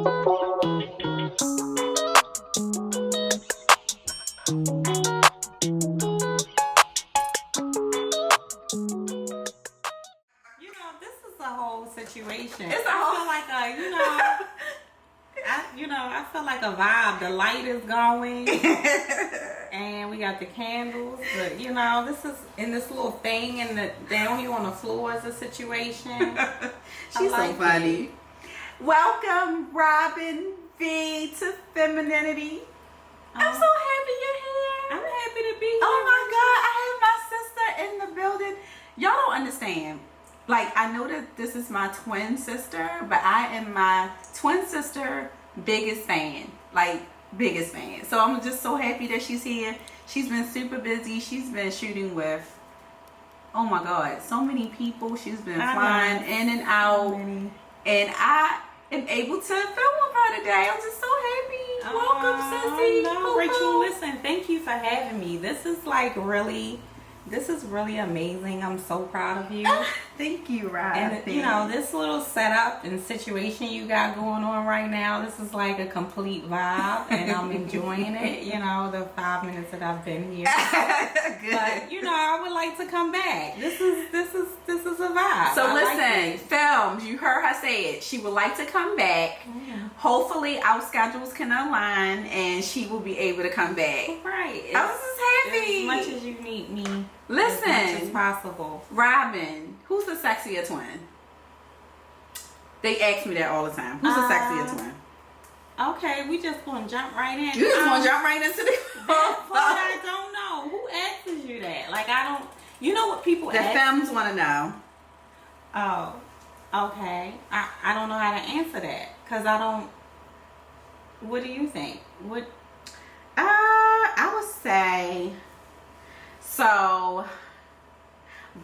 Situation. It's a whole, I feel like I feel like a vibe. The light is going, and we got the candles. But this is in this little thing, and down here on the floor is a situation. She's so funny. Welcome, Robin V, to Femininity. I'm so happy you're here. I'm happy to be here. Oh my God, I have my sister in the building. Y'all don't understand. Like, I know that this is my twin sister, but I am my twin sister biggest fan. Like, biggest fan. So I'm just so happy that she's here. She's been super busy. She's been shooting with, oh my God, so many people. She's been flying in and out. And I am able to film with her today. I'm just so happy. Welcome, sissy. No, Rachel, listen, thank you for having me. This is really amazing. I'm so proud of you. Thank you, Rob. And this little setup and situation you got going on right now, this is like a complete vibe, and I'm enjoying it. The 5 minutes that I've been here. But I would like to come back. This is a vibe. So listen, Fems, you heard her say it. She would like to come back. Yeah. Hopefully our schedules can align and she will be able to come back. Right. I was just happy. As much as you need me. Listen, as much as possible. Robin, who's the sexier twin? They ask me that all the time. Who's the sexier twin? Okay, we just gonna jump right in. You just gonna jump right into the I don't know. Who asks you that? Like, I don't. You know what people the ask? Fems want to know. Oh, okay. I don't know how to answer that because I don't. What do you think? What? I would say. So,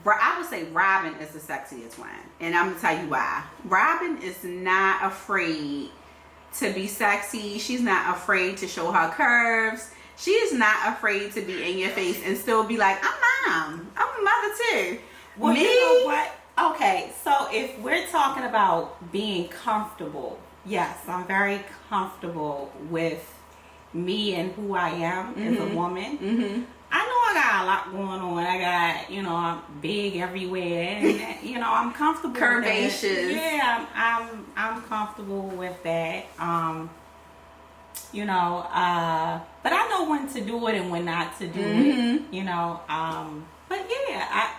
I would say Robin is the sexiest twin. And I'm going to tell you why. Robin is not afraid to be sexy. She's not afraid to show her curves. She is not afraid to be in your face and still be like, I'm mom. I'm a mother too. Well, Me? you know what? Okay, so if we're talking about being comfortable, yes, I'm very comfortable with me and who I am as a woman. Mm-hmm. I know I got a lot going on. I got, I'm big everywhere, and I'm comfortable. Curvaceous. With that. Yeah, I'm comfortable with that. But I know when to do it and when not to do it. But yeah,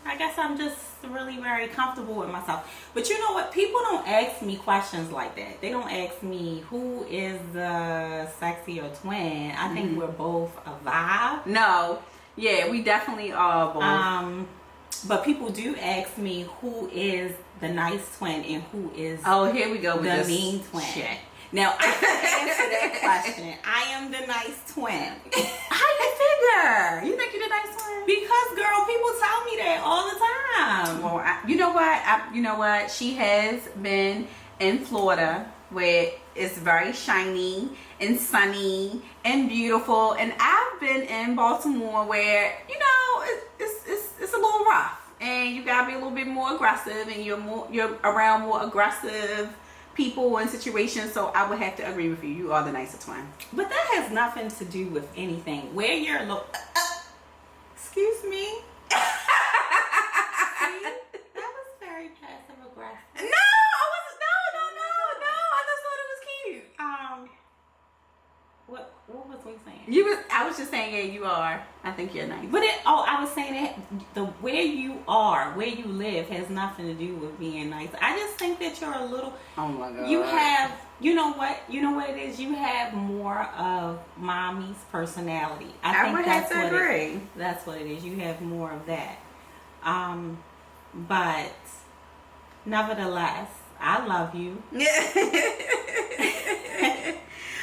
I guess I'm just really very comfortable with myself. But you know what? People don't ask me questions like that. They don't ask me who is the sexier twin. I think we're both a vibe. No. Yeah, we definitely are both. But people do ask me who is the nice twin and who is here we go with the mean twin. Shit. Now, I can answer that question. I am the nice twin. How you figure? You think you're the nice twin? Because, girl, people tell me that all the time. Well, you know what? She has been in Florida where it's very shiny and sunny and beautiful, and I've been in Baltimore where it's a little rough, and you gotta be a little bit more aggressive, and you're around more aggressive people and situations. So I would have to agree with you. You are the nicer twin. But that has nothing to do with anything. Where you're excuse me. See, that was very passive aggressive. No, I wasn't. No. I just thought it was cute. What was we saying? I was just saying, yeah, you are. I think you're nice. But I was saying that where you are, where you live, has nothing to do with being nice. I just think that you're a little. Oh my God. You have. You know what it is. You have more of mommy's personality. I think would that's have to agree. That's what it is. You have more of that. But nevertheless, I love you.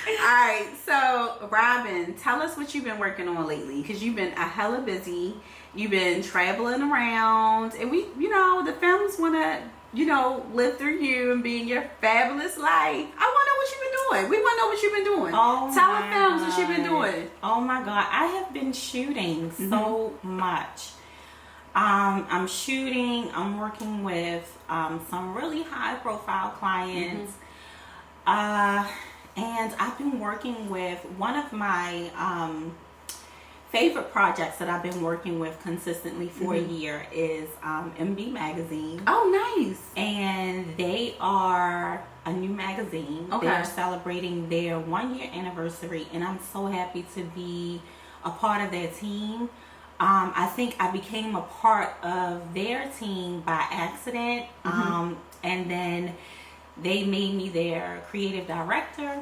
Alright, so Robin, tell us what you've been working on lately, because you've been a hella busy. You've been traveling around, and we, the Fems want to, live through you and be in your fabulous life. I want to know what you've been doing. We want to know what you've been doing. Tell the Fems what you've been doing. Oh my God, I have been shooting so much. I'm shooting. I'm working with some really high profile clients. And I've been working with one of my favorite projects that I've been working with consistently for a year is MB Magazine. Oh, nice. And they are a new magazine. Okay. They're celebrating their 1-year anniversary, and I'm so happy to be a part of their team. I think I became a part of their team by accident, and then they made me their creative director.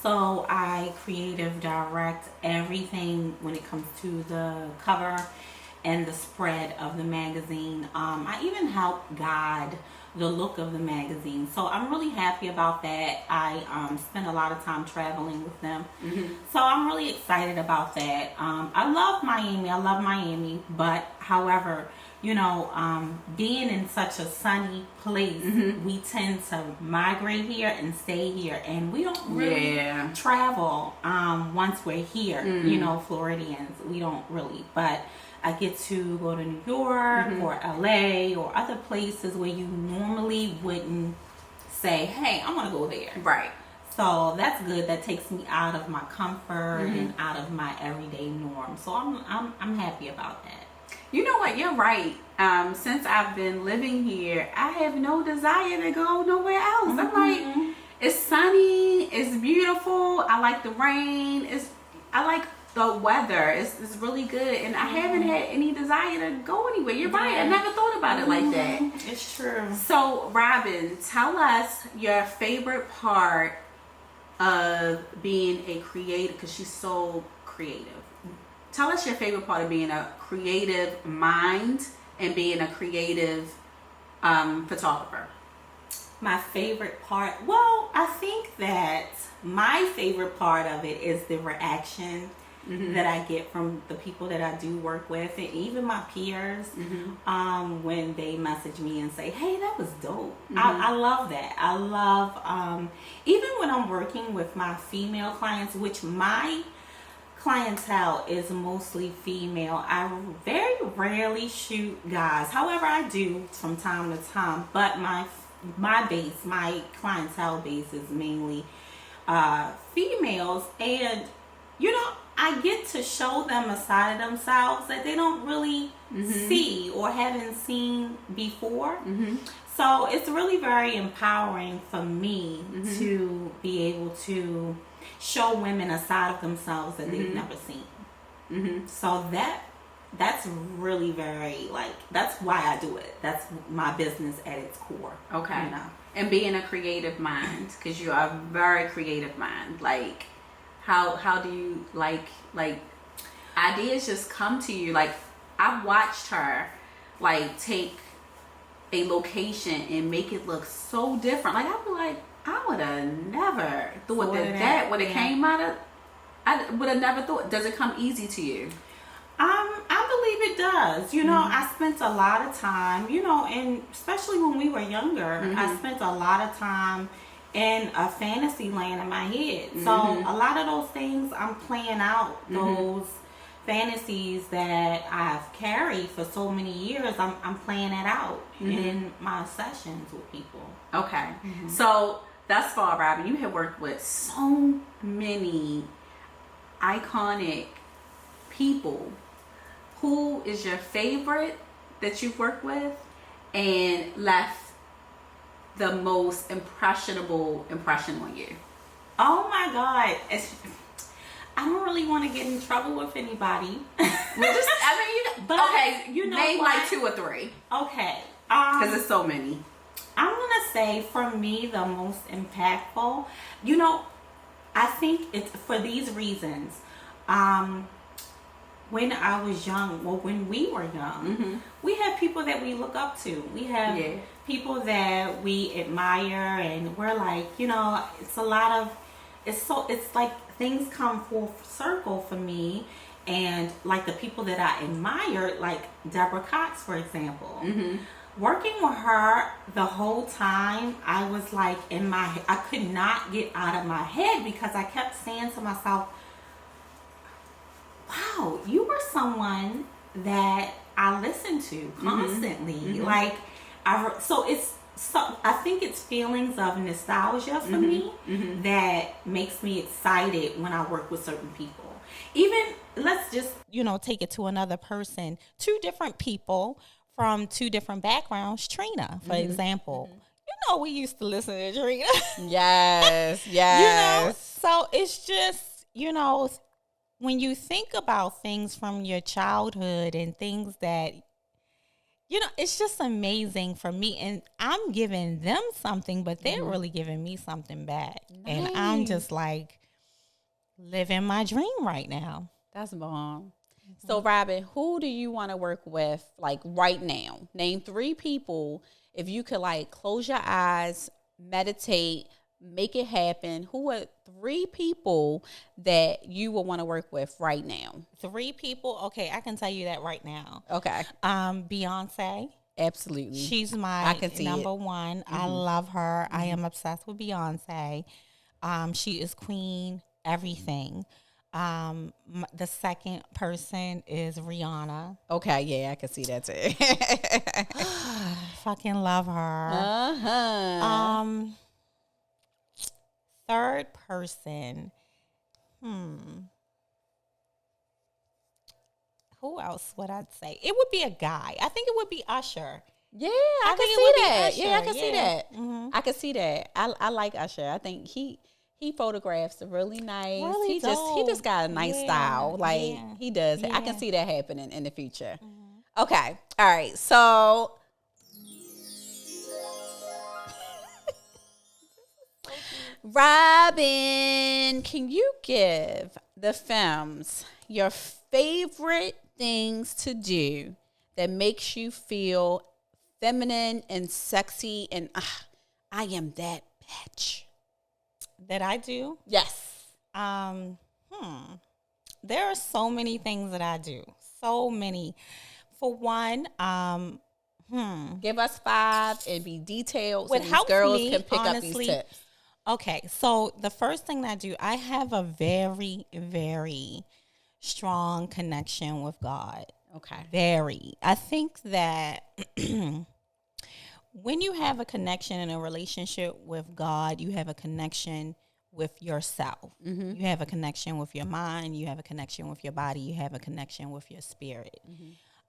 So I creative direct everything when it comes to the cover and the spread of the magazine. I even help guide the look of the magazine. So I'm really happy about that. I spend a lot of time traveling with them. So I'm really excited about that. I love Miami, but however, you know, being in such a sunny place, we tend to migrate here and stay here, and we don't really travel once we're here. You know, Floridians, we don't really, but I get to go to New York or LA or other places where you normally wouldn't say, hey, I want to go there. Right. So that's good. That takes me out of my comfort and out of my everyday norm. So I'm happy about that. You know what? You're right. Since I've been living here, I have no desire to go nowhere else. I'm like, it's sunny, it's beautiful. I like the rain. I like the weather. It's really good, and I haven't had any desire to go anywhere. You're right. I never thought about it like that. It's true. So, Robin, tell us your favorite part of being a creator, because she's so creative. Tell us your favorite part of being a creative mind and being a creative photographer. My favorite part, well, I think that my favorite part of it is the reaction that I get from the people that I do work with, and even my peers, when they message me and say, hey, that was dope. I love that. I love, even when I'm working with my female clients, which my clientele is mostly female, I very rarely shoot guys. However, I do from time to time, but my clientele base is mainly females, and you know, I get to show them a side of themselves that they don't really see or haven't seen before. So it's really very empowering for me to be able to show women a side of themselves that they've never seen. So that's really very, like, that's why I do it. That's my business at its core. Okay. You know? And being a creative mind, because you are a very creative mind. Like, how do you like ideas just come to you? Like, I've watched her like take a location and make it look so different. Like, I'd be like, I would have never thought that would have came out of. I would have never thought. Does it come easy to you? I believe it does. You know, I spent a lot of time, you know, and especially when we were younger, I spent a lot of time in a fantasy land in my head. So a lot of those things I'm playing out, those fantasies that I've carried for so many years, I'm playing it out in my sessions with people. Okay. So thus far, Robin, you have worked with so many iconic people. Who is your favorite that you've worked with and left the most impressionable impression on you? Oh my God. I don't really want to get in trouble with anybody. Okay, you know, name like 2 or 3. Okay. Because there's so many. I'm going to say, for me, the most impactful, you know, I think it's for these reasons. When I was young, well, when we were young, we have people that we look up to. We have people that we admire, and we're like, you know, it's like things come full circle for me. And like the people that I admired, like Deborah Cox, for example, working with her the whole time, I was like I could not get out of my head, because I kept saying to myself, wow, you were someone that I listened to constantly. Like, so so I think it's feelings of nostalgia for me that makes me excited when I work with certain people. Even let's just take it to another person. Two different people from two different backgrounds. Trina, for example. We used to listen to Trina. Yes, yes. So it's just when you think about things from your childhood and things that it's just amazing for me. And I'm giving them something, but they're really giving me something back. Nice. And I'm just like living my dream right now. That's bomb. So, Robin, who do you want to work with, like, right now? Name 3 people. If you could, like, close your eyes, meditate, make it happen, who are 3 people that you would want to work with right now? 3 people? Okay, I can tell you that right now. Okay. Beyonce. Absolutely. She's my number one. I love her. I am obsessed with Beyonce. She is queen, everything. The second person is Rihanna. Okay, yeah, I can see that too. Fucking love her. Uh-huh. Third person. Who else would I say? It would be a guy. I think it would be Usher. Yeah, I can see that. Yeah, I can see that. Mm-hmm. I can see that. I like Usher. I think he photographs really nice. Really he just got a nice style. Like he does. Yeah. I can see that happening in the future. Okay. All right. So Robin, can you give the Fems your favorite things to do that makes you feel feminine and sexy and I am that bitch? That I do? Yes. There are so many things that I do. So many. For one, give us 5 and be detailed so What these helps girls me, can pick honestly, up these tips. Okay, so the first thing that I do, I have a very, very strong connection with God. Okay. Very. I think that when you have a connection in a relationship with God, you have a connection with yourself. You have a connection with your mind. You have a connection with your body. You have a connection with your spirit.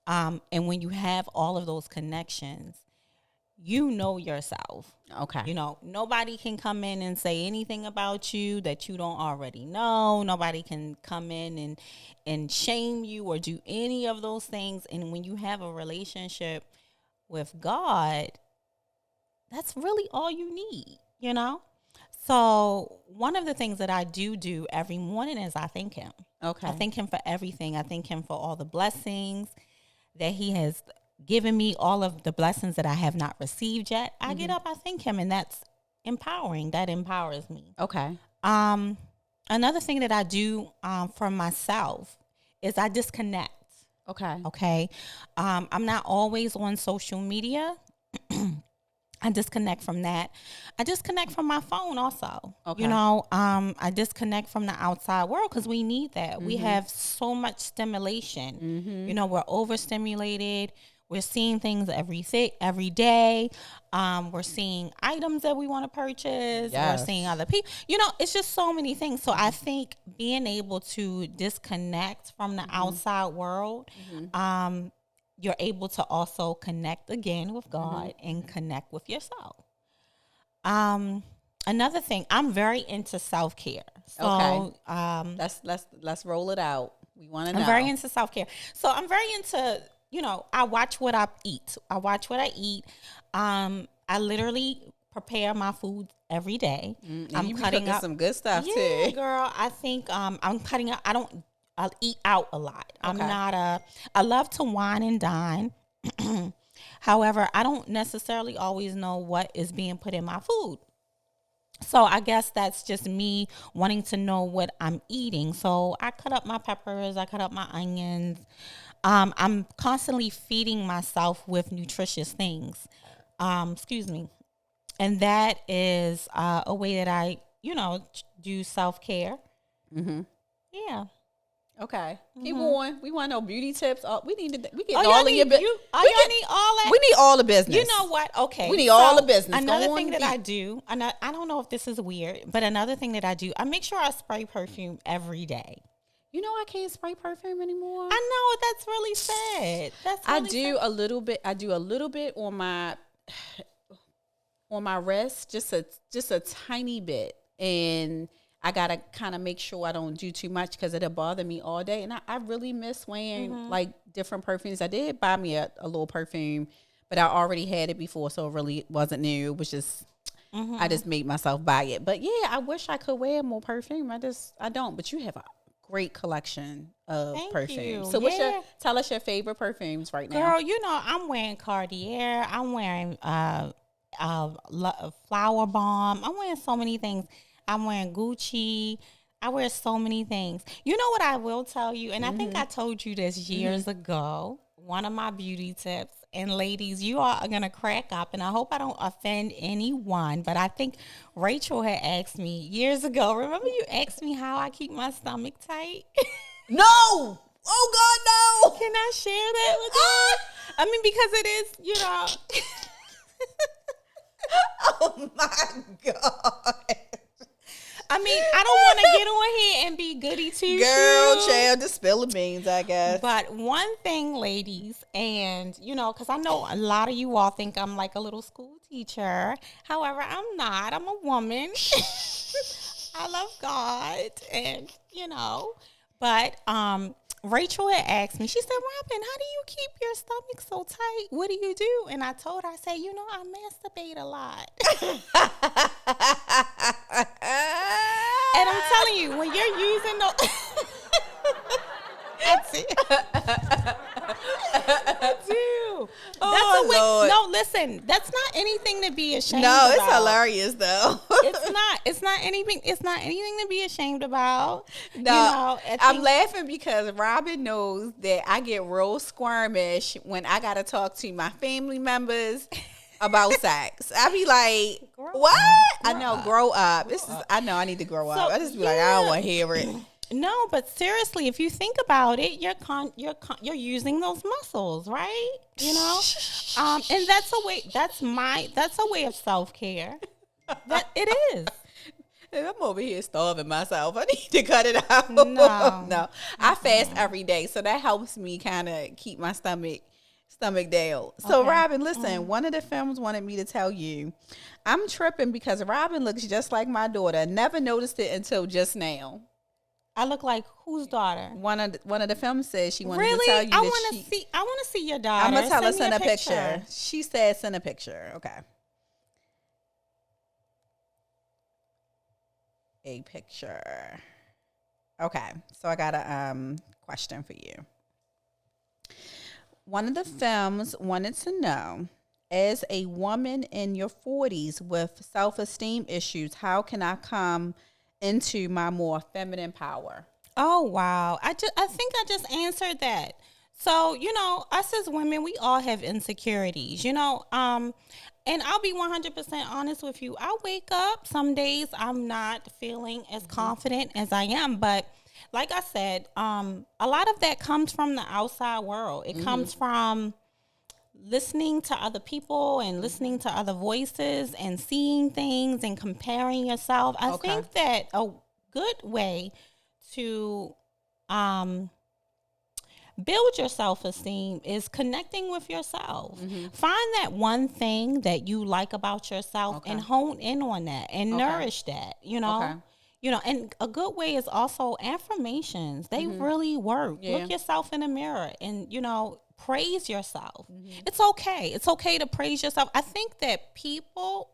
And when you have all of those connections, you know yourself. Okay. Nobody can come in and say anything about you that you don't already know. Nobody can come in and shame you or do any of those things. And when you have a relationship with God, that's really all you need, So one of the things that I do every morning is I thank him. Okay. I thank him for everything. I thank him for all the blessings that he has given me, all of the blessings that I have not received yet. I get up, I thank him, and that's empowering. That empowers me. Okay. Another thing that I do for myself is I disconnect. Okay. I'm not always on social media. I disconnect from that. I disconnect from my phone also. Okay. I disconnect from the outside world because we need that. We have so much stimulation. We're overstimulated. We're seeing things every day. We're seeing items that we want to purchase. Yes. We're seeing other people. It's just so many things. So I think being able to disconnect from the outside world, you're able to also connect again with God and connect with yourself. Another thing, I'm very into self-care. So, let's roll it out. We want to know. I'm very into self-care. So I'm very into, I watch what I eat. I literally prepare my food every day. I'm cutting up some good stuff too. Yeah, girl. I think I'm cutting up. I'll eat out a lot. Okay. I love to wine and dine. However, I don't necessarily always know what is being put in my food. So I guess that's just me wanting to know what I'm eating. So I cut up my peppers. I cut up my onions. I'm constantly feeding myself with nutritious things. And that is a way that I, do self-care. Yeah. Okay. Keep going. We want to know beauty tips. We get y'all all of your business. need all that? We need all the business. You know what? Okay. We need all the business. Another thing that I do, and I don't know if this is weird, but another thing that I do, I make sure I spray perfume every day. You know I can't spray perfume anymore. I know, that's really sad. I do a little bit on my wrist, just a tiny bit, and I gotta kind of make sure I don't do too much because it'll bother me all day. And I really miss wearing like different perfumes. I did buy me a little perfume, but I already had it before, so it really wasn't new. It was just I just made myself buy it. But yeah, I wish I could wear more perfume. I don't. But you have a great collection of perfumes. So tell us your favorite perfumes right now. Girl, you know I'm wearing Cartier. I'm wearing Flower Bomb. I'm wearing so many things. I'm wearing Gucci. I wear so many things. You know what I will tell you, and I think I told you this years ago, one of my beauty tips, and ladies, you are going to crack up, and I hope I don't offend anyone, but I think Rachel had asked me years ago, remember you asked me how I keep my stomach tight? No! Oh, God, no! Can I share that with you? I mean, because it is, you know. Oh, my God. I mean, I don't want to get on here and be goody two-shoes. Girl, child, just spill the beans, I guess. But one thing, ladies, and, you know, because I know a lot of you all think I'm like a little school teacher. However, I'm not. I'm a woman. I love God, and, you know. But Rachel had asked me, she said, Robin, how do you keep your stomach so tight? What do you do? And I told her, I said, you know, I masturbate a lot. And I'm telling you, when you're using the... That's it. I do. Oh, Lord. No, listen, that's not anything to be ashamed about. No, it's hilarious, though. It's not anything to be ashamed about. No, you know, I'm laughing because Robin knows that I get real squirmish when I got to talk to my family members about sex. I be like, grow up. I know I need to grow up. I just be like, I don't want to hear it. No, but seriously, if you think about it, you're using those muscles, right? You know, and that's a way of self-care. That it is. I'm over here starving myself. I need to cut it out. No. I fast every day, so that helps me kind of keep my stomach down. So, okay. Robin, listen, one of the films wanted me to tell you, I'm tripping because Robin looks just like my daughter. Never noticed it until just now. I look like whose daughter? One of the films says she wanted to tell you I want to see your daughter. I'm gonna tell her send a picture. She said send a picture. Okay. A picture. Okay. So I got a question for you. One of the films wanted to know, as a woman in your 40s with self-esteem issues, how can I come into my more feminine power? Oh, wow. I think I just answered that. So, you know, us as women, we all have insecurities, you know, and I'll be 100% honest with you. I wake up, some days I'm not feeling as confident as I am, but like I said, a lot of that comes from the outside world. It comes from listening to other people and listening to other voices and seeing things and comparing yourself. I think that a good way to build your self-esteem is connecting with yourself. Find that one thing that you like about yourself and hone in on that and nourish that, you know. You know, and a good way is also affirmations. They really work. Yeah. Look yourself in the mirror and, you know, praise yourself. It's okay. It's okay to praise yourself. I think that people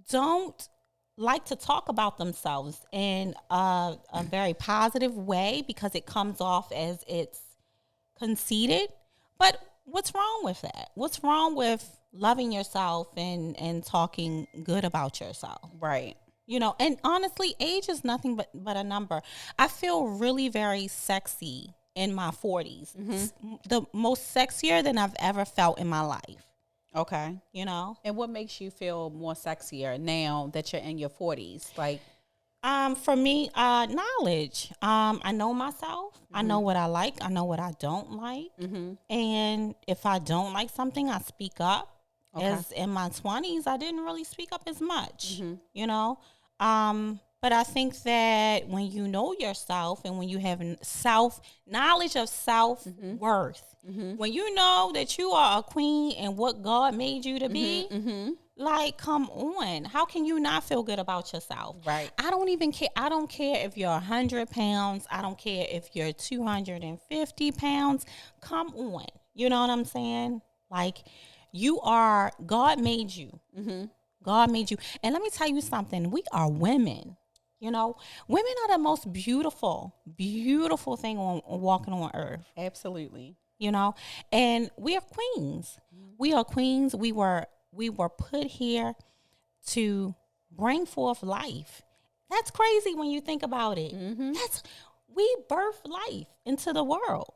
don't like to talk about themselves in a very positive way because it comes off as it's conceited. But what's wrong with that? What's wrong with loving yourself and talking good about yourself? Right. You know, and honestly, age is nothing but a number. I feel really very sexy in my 40s. The most sexier than I've ever felt in my life. Okay. You know? And what makes you feel more sexier now that you're in your 40s? Like, For me, knowledge. I know myself. I know what I like. I know what I don't like. And if I don't like something, I speak up. As in my 20s, I didn't really speak up as much, you know. But I think that when you know yourself and when you have knowledge of self-worth, when you know that you are a queen and what God made you to be, like, come on. How can you not feel good about yourself? Right. I don't even care. I don't care if you're 100 pounds. I don't care if you're 250 pounds. Come on. You know what I'm saying? Like, God made you. God made you. And let me tell you something. We are women. You know, women are the most beautiful, beautiful thing on walking on earth. Absolutely. You know, and we are queens. We are queens. We were put here to bring forth life. That's crazy when you think about it. We birth life into the world.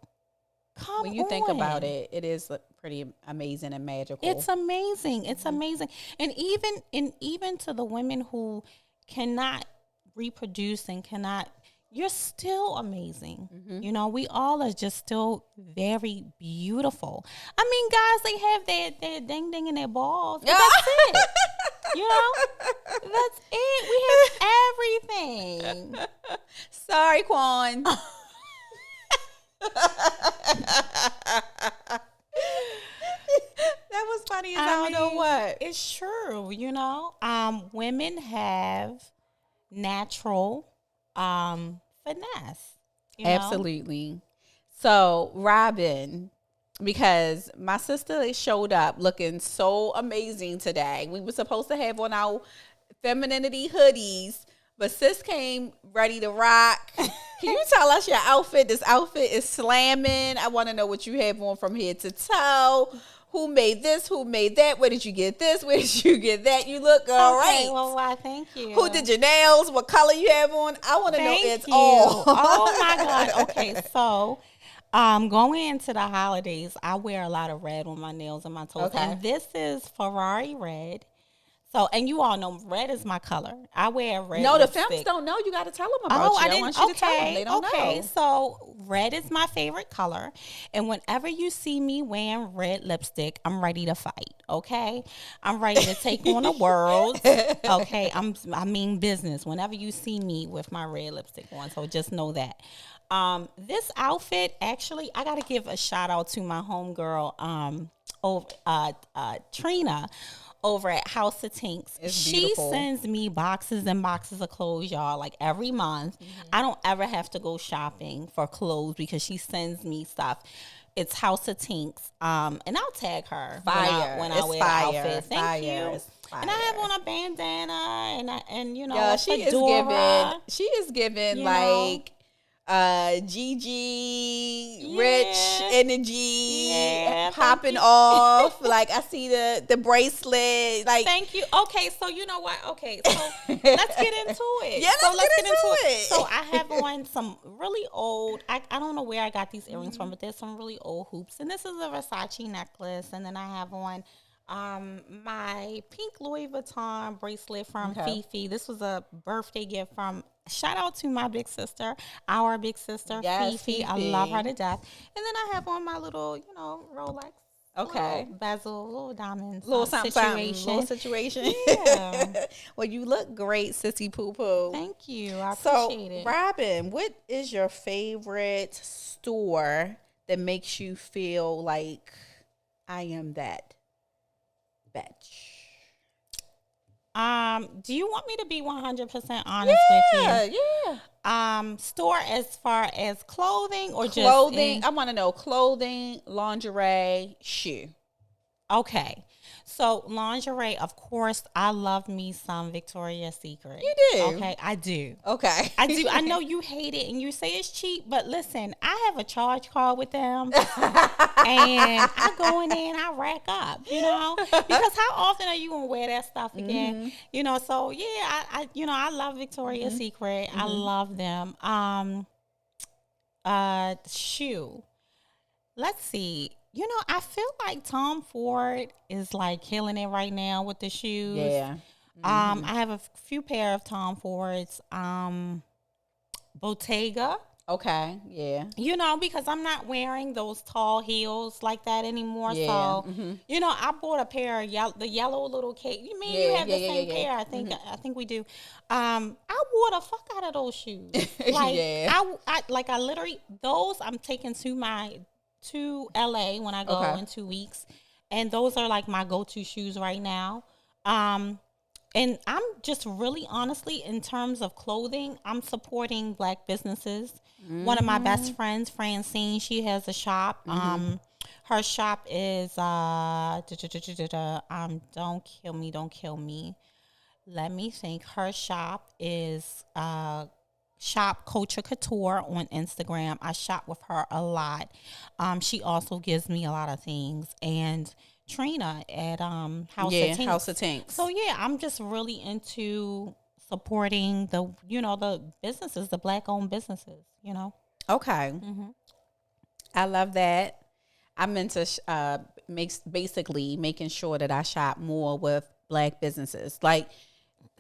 When you think about it, it is pretty amazing and magical. It's amazing. It's amazing. And even to the women who cannot reproduce and cannot, you're still amazing. You know, we all are just still very beautiful. I mean, guys, they have their ding ding in their balls. But that's it. You know, that's it. We have everything. Sorry, Quan. That was funny as I don't know what. It's true, you know. Women have natural finesse. You know? Absolutely. So, Robin, because my sister showed up looking so amazing today. We were supposed to have on our femininity hoodies, but sis came ready to rock. Can you tell us your outfit? This outfit is slamming. I want to know what you have on from head to toe. Who made this? Who made that? Where did you get this? Where did you get that? You look all right. Well, why, thank you. Who did your nails? What color you have on? I want to know it's all. Oh, my God. Okay, so going into the holidays, I wear a lot of red on my nails and my toes. Okay. And this is Ferrari red. So, and you all know red is my color. I wear red No, the lipstick. Fems don't know. You got to tell them about you. I want you to tell them. They don't know. So red is my favorite color. And whenever you see me wearing red lipstick, I'm ready to fight, okay? I'm ready to take on the world, okay? I mean business whenever you see me with my red lipstick on. So just know that. This outfit, actually, I got to give a shout out to my homegirl, Trina, over at House of Tinks. She sends me boxes and boxes of clothes, y'all, like every month. I don't ever have to go shopping for clothes because she sends me stuff. It's House of Tinks. And I'll tag her when I wear the outfit. Thank you. And I have on a bandana and you know, yeah, she is giving like Gigi, rich energy, popping off. Like I see the bracelet. Like, thank you. Okay, so you know what? Okay, so let's get into it. Yeah, let's get into it. So I have on some really old. I don't know where I got these earrings from, but there's some really old hoops, and this is a Versace necklace, and then I have on my pink Louis Vuitton bracelet from Fifi. This was a birthday gift from, shout out to my big sister, our big sister, Fifi. I love her to death. And then I have on my little, you know, Rolex. Okay. Little bezel, little diamonds. Little situation. Yeah. Well, you look great, Sissy Poo Poo. Thank you. I appreciate it. Robin, what is your favorite store that makes you feel like I am that bitch? Do you want me to be 100% honest with you? Yeah. Store as far as clothing or clothing? just I want to know clothing, lingerie, shoe. Okay. So lingerie, of course, I love me some Victoria's Secret. You do? Okay, I do. Okay. I do. I know you hate it and you say it's cheap, but listen, I have a charge card with them. And I go in there and I rack up, you know? Because how often are you going to wear that stuff again? Mm-hmm. You know, so yeah, I love Victoria's Secret. Mm-hmm. I love them. Shoe. Let's see. You know, I feel like Tom Ford is like killing it right now with the shoes. Yeah. I have a few pair of Tom Fords. Bottega. Okay, yeah. You know, because I'm not wearing those tall heels like that anymore. Yeah. So, you know, I bought a pair of the yellow little cake. You mean you have the same pair? I think we do. I wore the fuck out of those shoes. Like I literally those I'm taking to LA when I go in 2 weeks, and those are like my go-to shoes right now. And I'm just really honestly, in terms of clothing, I'm supporting Black businesses. One of my best friends, Francine, she has a shop. Her shop is don't kill me. Let me think. Her shop is Shop Culture Couture on Instagram. I shop with her a lot. She also gives me a lot of things. And Trina at House of Tanks. So yeah, I'm just really into supporting the businesses, the Black owned businesses, Okay. I love that. I'm into basically making sure that I shop more with Black businesses. Like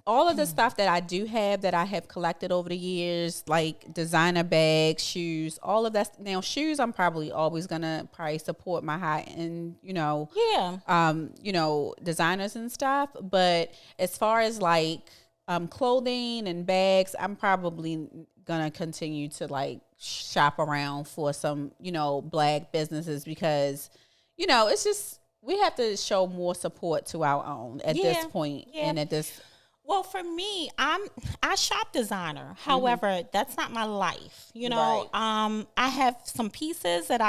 all of the stuff that I do have that I have collected over the years, like designer bags, shoes, all of that. Now, shoes, I'm probably always gonna support my high end, designers and stuff. But as far as like clothing and bags, I'm probably gonna continue to like shop around for some, Black businesses because, it's just we have to show more support to our own at this point and at this. Well, for me, I shop designer. However, that's not my life. I have some pieces that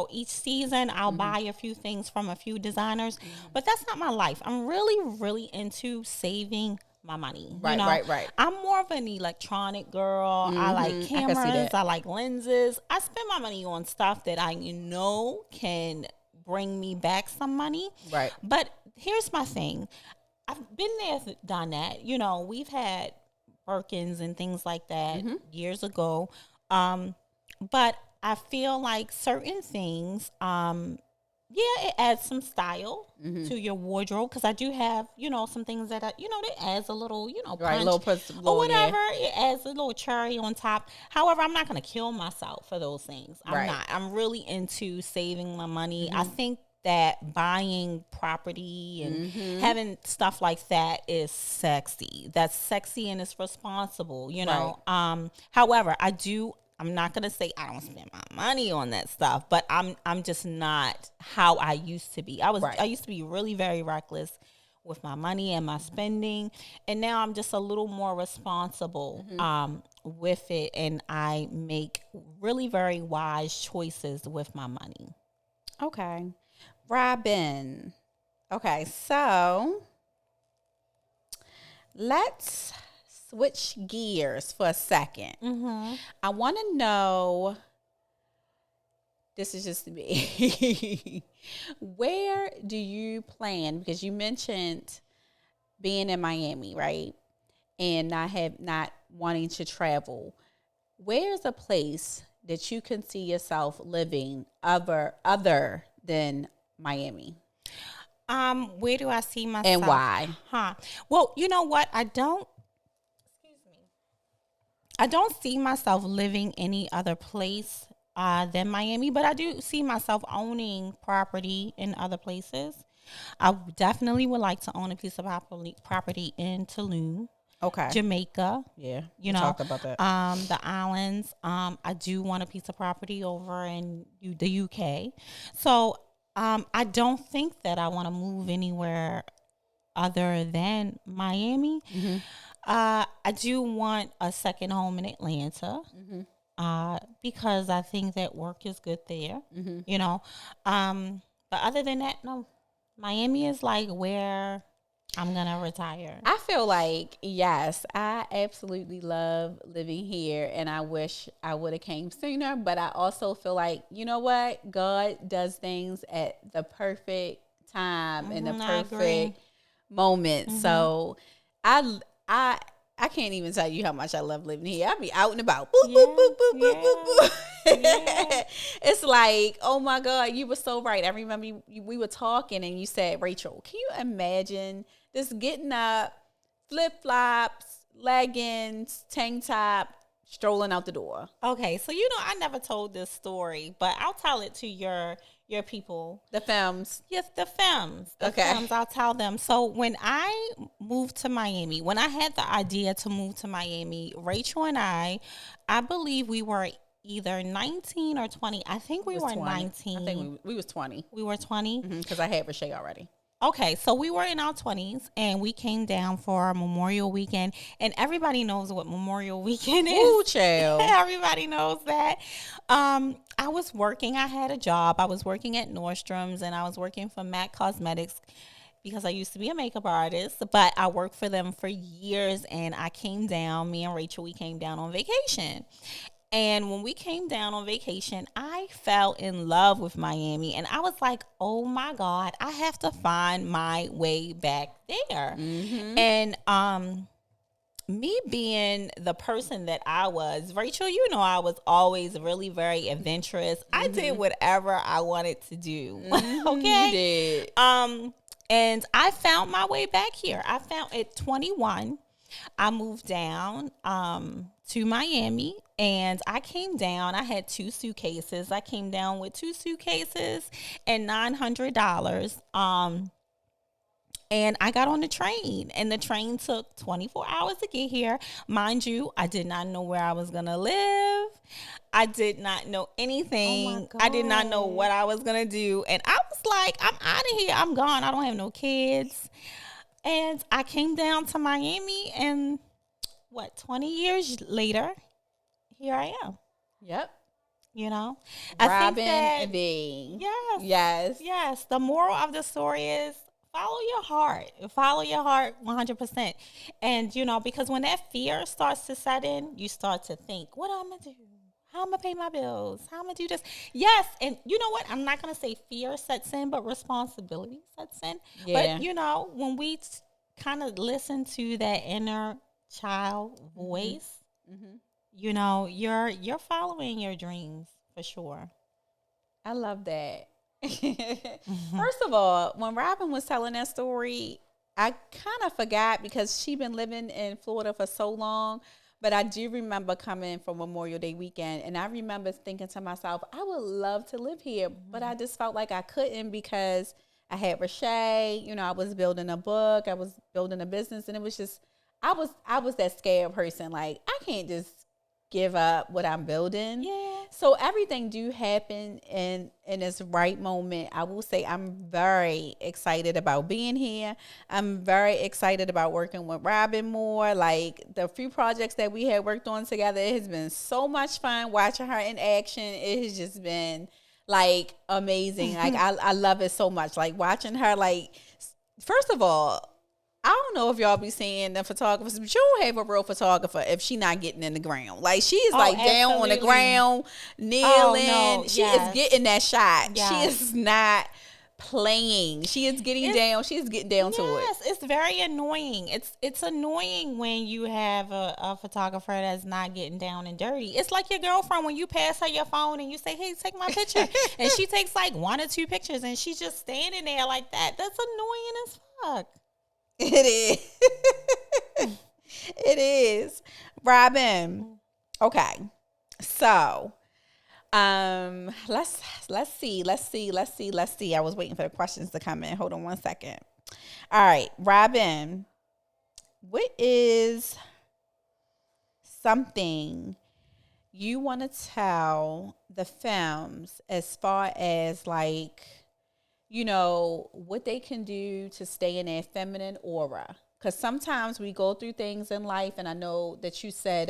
each season I'll buy a few things from a few designers, but that's not my life. I'm really, really into saving my money. Right. I'm more of an electronic girl. I like cameras. I like lenses. I spend my money on stuff that I can bring me back some money. Right. But here's my thing. I've been there, done that. We've had Birkins and things like that years ago. But I feel like certain things, it adds some style to your wardrobe. Because I do have, some things that, that adds a little, punch or whatever. Yeah. It adds a little cherry on top. However, I'm not going to kill myself for those things. I'm not. I'm really into saving my money. I think that buying property and having stuff like that is sexy. That's sexy and it's responsible, However, I'm not going to say I don't spend my money on that stuff, but I'm just not how I used to be. I used to be really very reckless with my money and my spending, and now I'm just a little more responsible with it, and I make really very wise choices with my money. Okay. Robin. Okay, so let's switch gears for a second. I want to know, this is just me, where do you plan, because you mentioned being in Miami, right? And not wanting to travel. Where's a place that you can see yourself living other than Miami? Where do I see myself? And why? Well, you know what? I don't see myself living any other place than Miami, but I do see myself owning property in other places. I definitely would like to own a piece of property in Tulum. Okay. Jamaica. Yeah. Talk about that. The islands. I do want a piece of property over in the UK. So I don't think that I want to move anywhere other than Miami. I do want a second home in Atlanta because I think that work is good there, But other than that, no. Miami is like where I'm going to retire. I feel like, yes, I absolutely love living here, and I wish I would have came sooner, but I also feel like, you know what? God does things at the perfect time and the perfect moment. So I can't even tell you how much I love living here. I be out and about. Boop, boop, boop, boop, boop, boop, boop. It's like, oh my God, you were so right. I remember we were talking and you said, Rachel, can you imagine just getting up, flip-flops, leggings, tank top, strolling out the door. Okay, so I never told this story, but I'll tell it to your people. The Fems. Yes, the Fems. The Okay. Fems, I'll tell them. So when I moved to Miami, when I had the idea to move to Miami, Rachel and I believe we were either 19 or 20. I think we were 20. 19. I think we was 20. We were 20? Because I had Rashay already. Okay, so we were in our 20s, and we came down for Memorial Weekend, and everybody knows what Memorial Weekend is. Ooh, child. Everybody knows that. I was working. I had a job. I was working at Nordstrom's, and I was working for MAC Cosmetics because I used to be a makeup artist, but I worked for them for years, and I came down. Me and Rachel, we came down on vacation. And when we came down on vacation, I fell in love with Miami. And I was like, oh, my God, I have to find my way back there. Mm-hmm. And me being the person that I was, Rachel, I was always really very adventurous. Mm-hmm. I did whatever I wanted to do. Mm-hmm. Okay? You did. And I found my way back here. I found at 21, I moved down to Miami, and I came down. I had 2 suitcases. I came down with 2 suitcases and $900. And I got on the train, and the train took 24 hours to get here. Mind you, I did not know where I was going to live. I did not know anything. Oh my God. I did not know what I was going to do. And I was like, I'm out of here. I'm gone. I don't have no kids. And I came down to Miami, and 20 years later, here I am. Yep. I think Robin V. Yes. The moral of the story is follow your heart. Follow your heart 100%. And, because when that fear starts to set in, you start to think, what am I going to do? How am I going to pay my bills? How am I going to do this? Yes. And you know what? I'm not going to say fear sets in, but responsibility sets in. Yeah. But, when we kind of listen to that inner child voice, mm-hmm. You're following your dreams for sure. I love that. Mm-hmm. First of all, when Robin was telling that story, I kind of forgot because she'd been living in Florida for so long. But I do remember coming for Memorial Day weekend, and I remember thinking to myself, I would love to live here, but I just felt like I couldn't because I had Rashay. I was building a book, I was building a business, and it was just I was that scared person. Like, I can't just give up what I'm building. Yeah. So everything do happen in its right moment. I will say I'm very excited about being here. I'm very excited about working with Robin more. Like, the few projects that we had worked on together, it has been so much fun watching her in action. It has just been like amazing. Like, I love it so much. Like, watching her, like, first of all, I don't know if y'all be seeing the photographers, but you don't have a real photographer if she not getting in the ground. Like, she is down on the ground, kneeling. She is getting that shot. Yes. She is not playing. She is getting down. She is getting down to it. Yes, it's very annoying. It's annoying when you have a photographer that's not getting down and dirty. It's like your girlfriend when you pass her your phone and you say, hey, take my picture. And she takes like 1 or 2 pictures and she's just standing there like that. That's annoying as fuck. It is. It is. Robin. Okay. So, let's see. I was waiting for the questions to come in. Hold on 1 second. All right, Robin. What is something you want to tell the Fems as far as like, what they can do to stay in their feminine aura? Because sometimes we go through things in life, and I know that you said,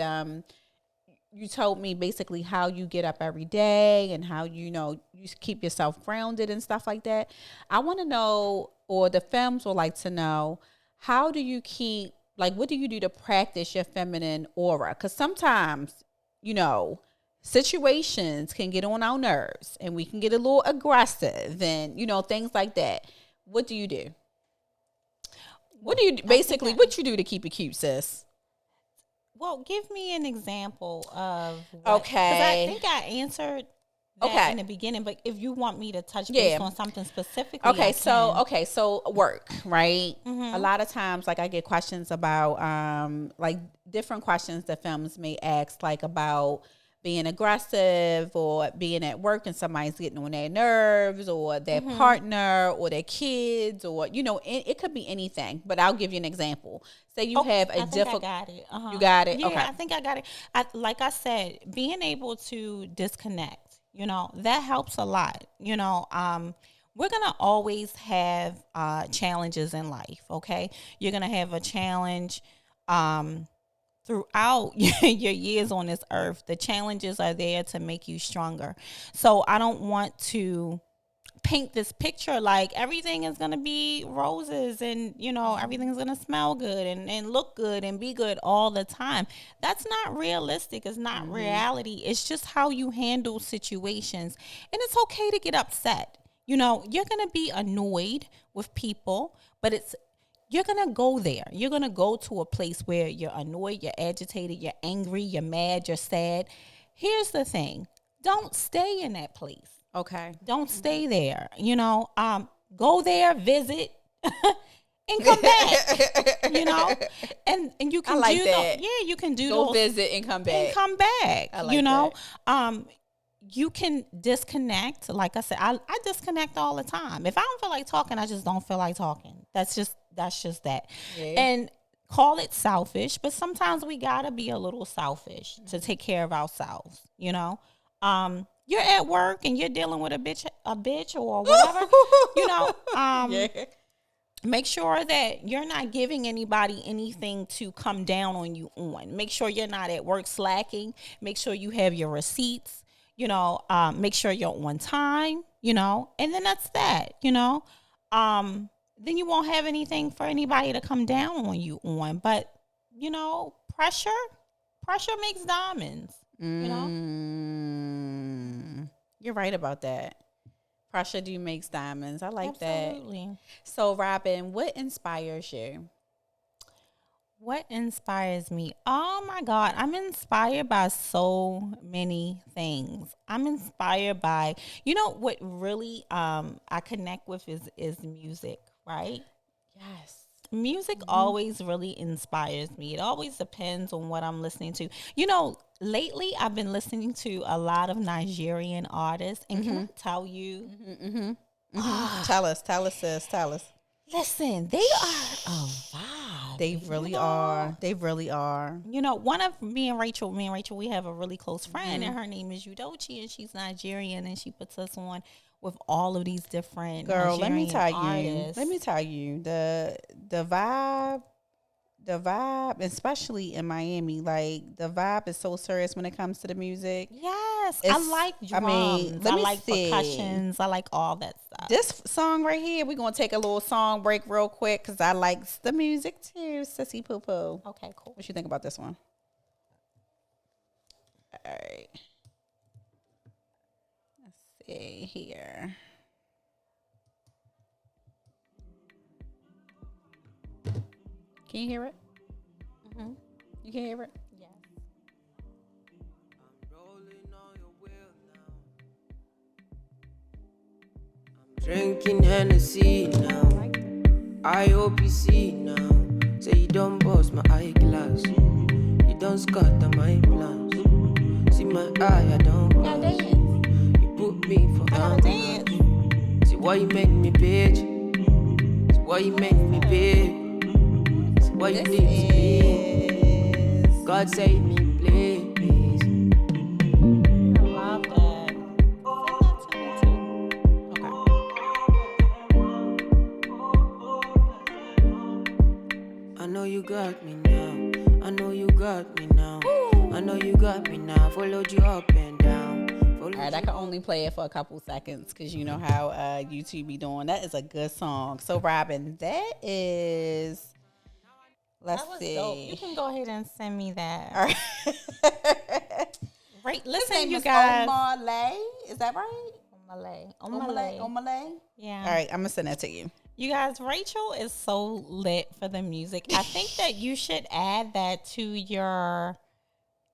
you told me basically how you get up every day and how, you keep yourself grounded and stuff like that. I want to know, or the Fems would like to know, how do you keep, like, what do you do to practice your feminine aura? Because sometimes, situations can get on our nerves and we can get a little aggressive and, things like that. What do you do? What do you do to keep it cute, sis? Well, give me an example of okay. Because I think I answered that in the beginning, but if you want me to touch base on something specifically, okay, so work, right? A lot of times, like I get questions about, like different questions that femmes may ask, like about being aggressive or being at work and somebody's getting on their nerves, or their partner or their kids, or it could be anything. But I'll give you an example. Say you have a difficult. I got it. You got it. Yeah, okay. I think I got it. Like I said, being able to disconnect, that helps a lot. We're gonna always have challenges in life. Okay, you're gonna have a challenge. Throughout your years on this earth, the challenges are there to make you stronger. So I don't want to paint this picture like everything is going to be roses and, everything's going to smell good and look good and be good all the time. That's not realistic. It's not reality. It's just how you handle situations. And it's okay to get upset. You're going to be annoyed with people, but you're going to go there. You're going to go to a place where you're annoyed, you're agitated, you're angry, you're mad, you're sad. Here's the thing. Don't stay in that place. Okay. Don't stay there. Go there, visit, and come back. And you can do that. You can do go visit and come back. I like that. You can disconnect. Like I said, I disconnect all the time. If I don't feel like talking, I just don't feel like talking. That's just that. Yeah. And call it selfish, but sometimes we gotta be a little selfish to take care of ourselves. You're at work and you're dealing with a bitch or whatever. Make sure that you're not giving anybody anything to come down on you on. Make sure you're not at work slacking. Make sure you have your receipts. Make sure you're on time. And then that's that. Then you won't have anything for anybody to come down on you on. But, pressure makes diamonds, You're right about that. Pressure makes diamonds. I like Absolutely. that. So, Robin, what inspires you? What inspires me? Oh, my God. I'm inspired by so many things. I'm inspired by, what really I connect with is music. Right? Yes. Music always really inspires me. It always depends on what I'm listening to. Lately I've been listening to a lot of Nigerian artists, and can I tell you? Tell us, sis. Tell us. Listen, they are a vibe. They really are. They really are. One of me and Rachel, we have a really close friend, and her name is Udochi, and she's Nigerian, and she puts us on with all of these different Nigerian let me tell artists. you, the vibe, especially in Miami, like the vibe is so serious when it comes to the music. Yes, I like drums. I like percussions. I like all that stuff. This song right here, we're gonna take a little song break real quick because I like the music too, Sissy Poo Poo. Okay, cool. What you think about this one? All right. See here. Can you hear it? You can hear it? Yes. I'm rolling on your wheel now. I'm drinking Hennessy now. I hope you see now. Say you don't bust my eyeglass. You don't scatter my plans. See my eye, I don't pass. You put me for dance. See why you make me bitch. See why you make me big. See why you need to be. God save me, please. I love that. Send that to me too. I know you got me now. I know you got me now. I know you got me now. Followed you up and down. All right, I can only play it for a couple seconds because you know how YouTube be doing. That is a good song. So, Robin, that is. Let's see. Dope. You can go ahead and send me that. All right. Right. Listen, you guys. Omalay. Is that right? Omalay. Yeah. All right, I'm gonna send that to you. You guys, Rachel is so lit for the music. I think that you should add that to your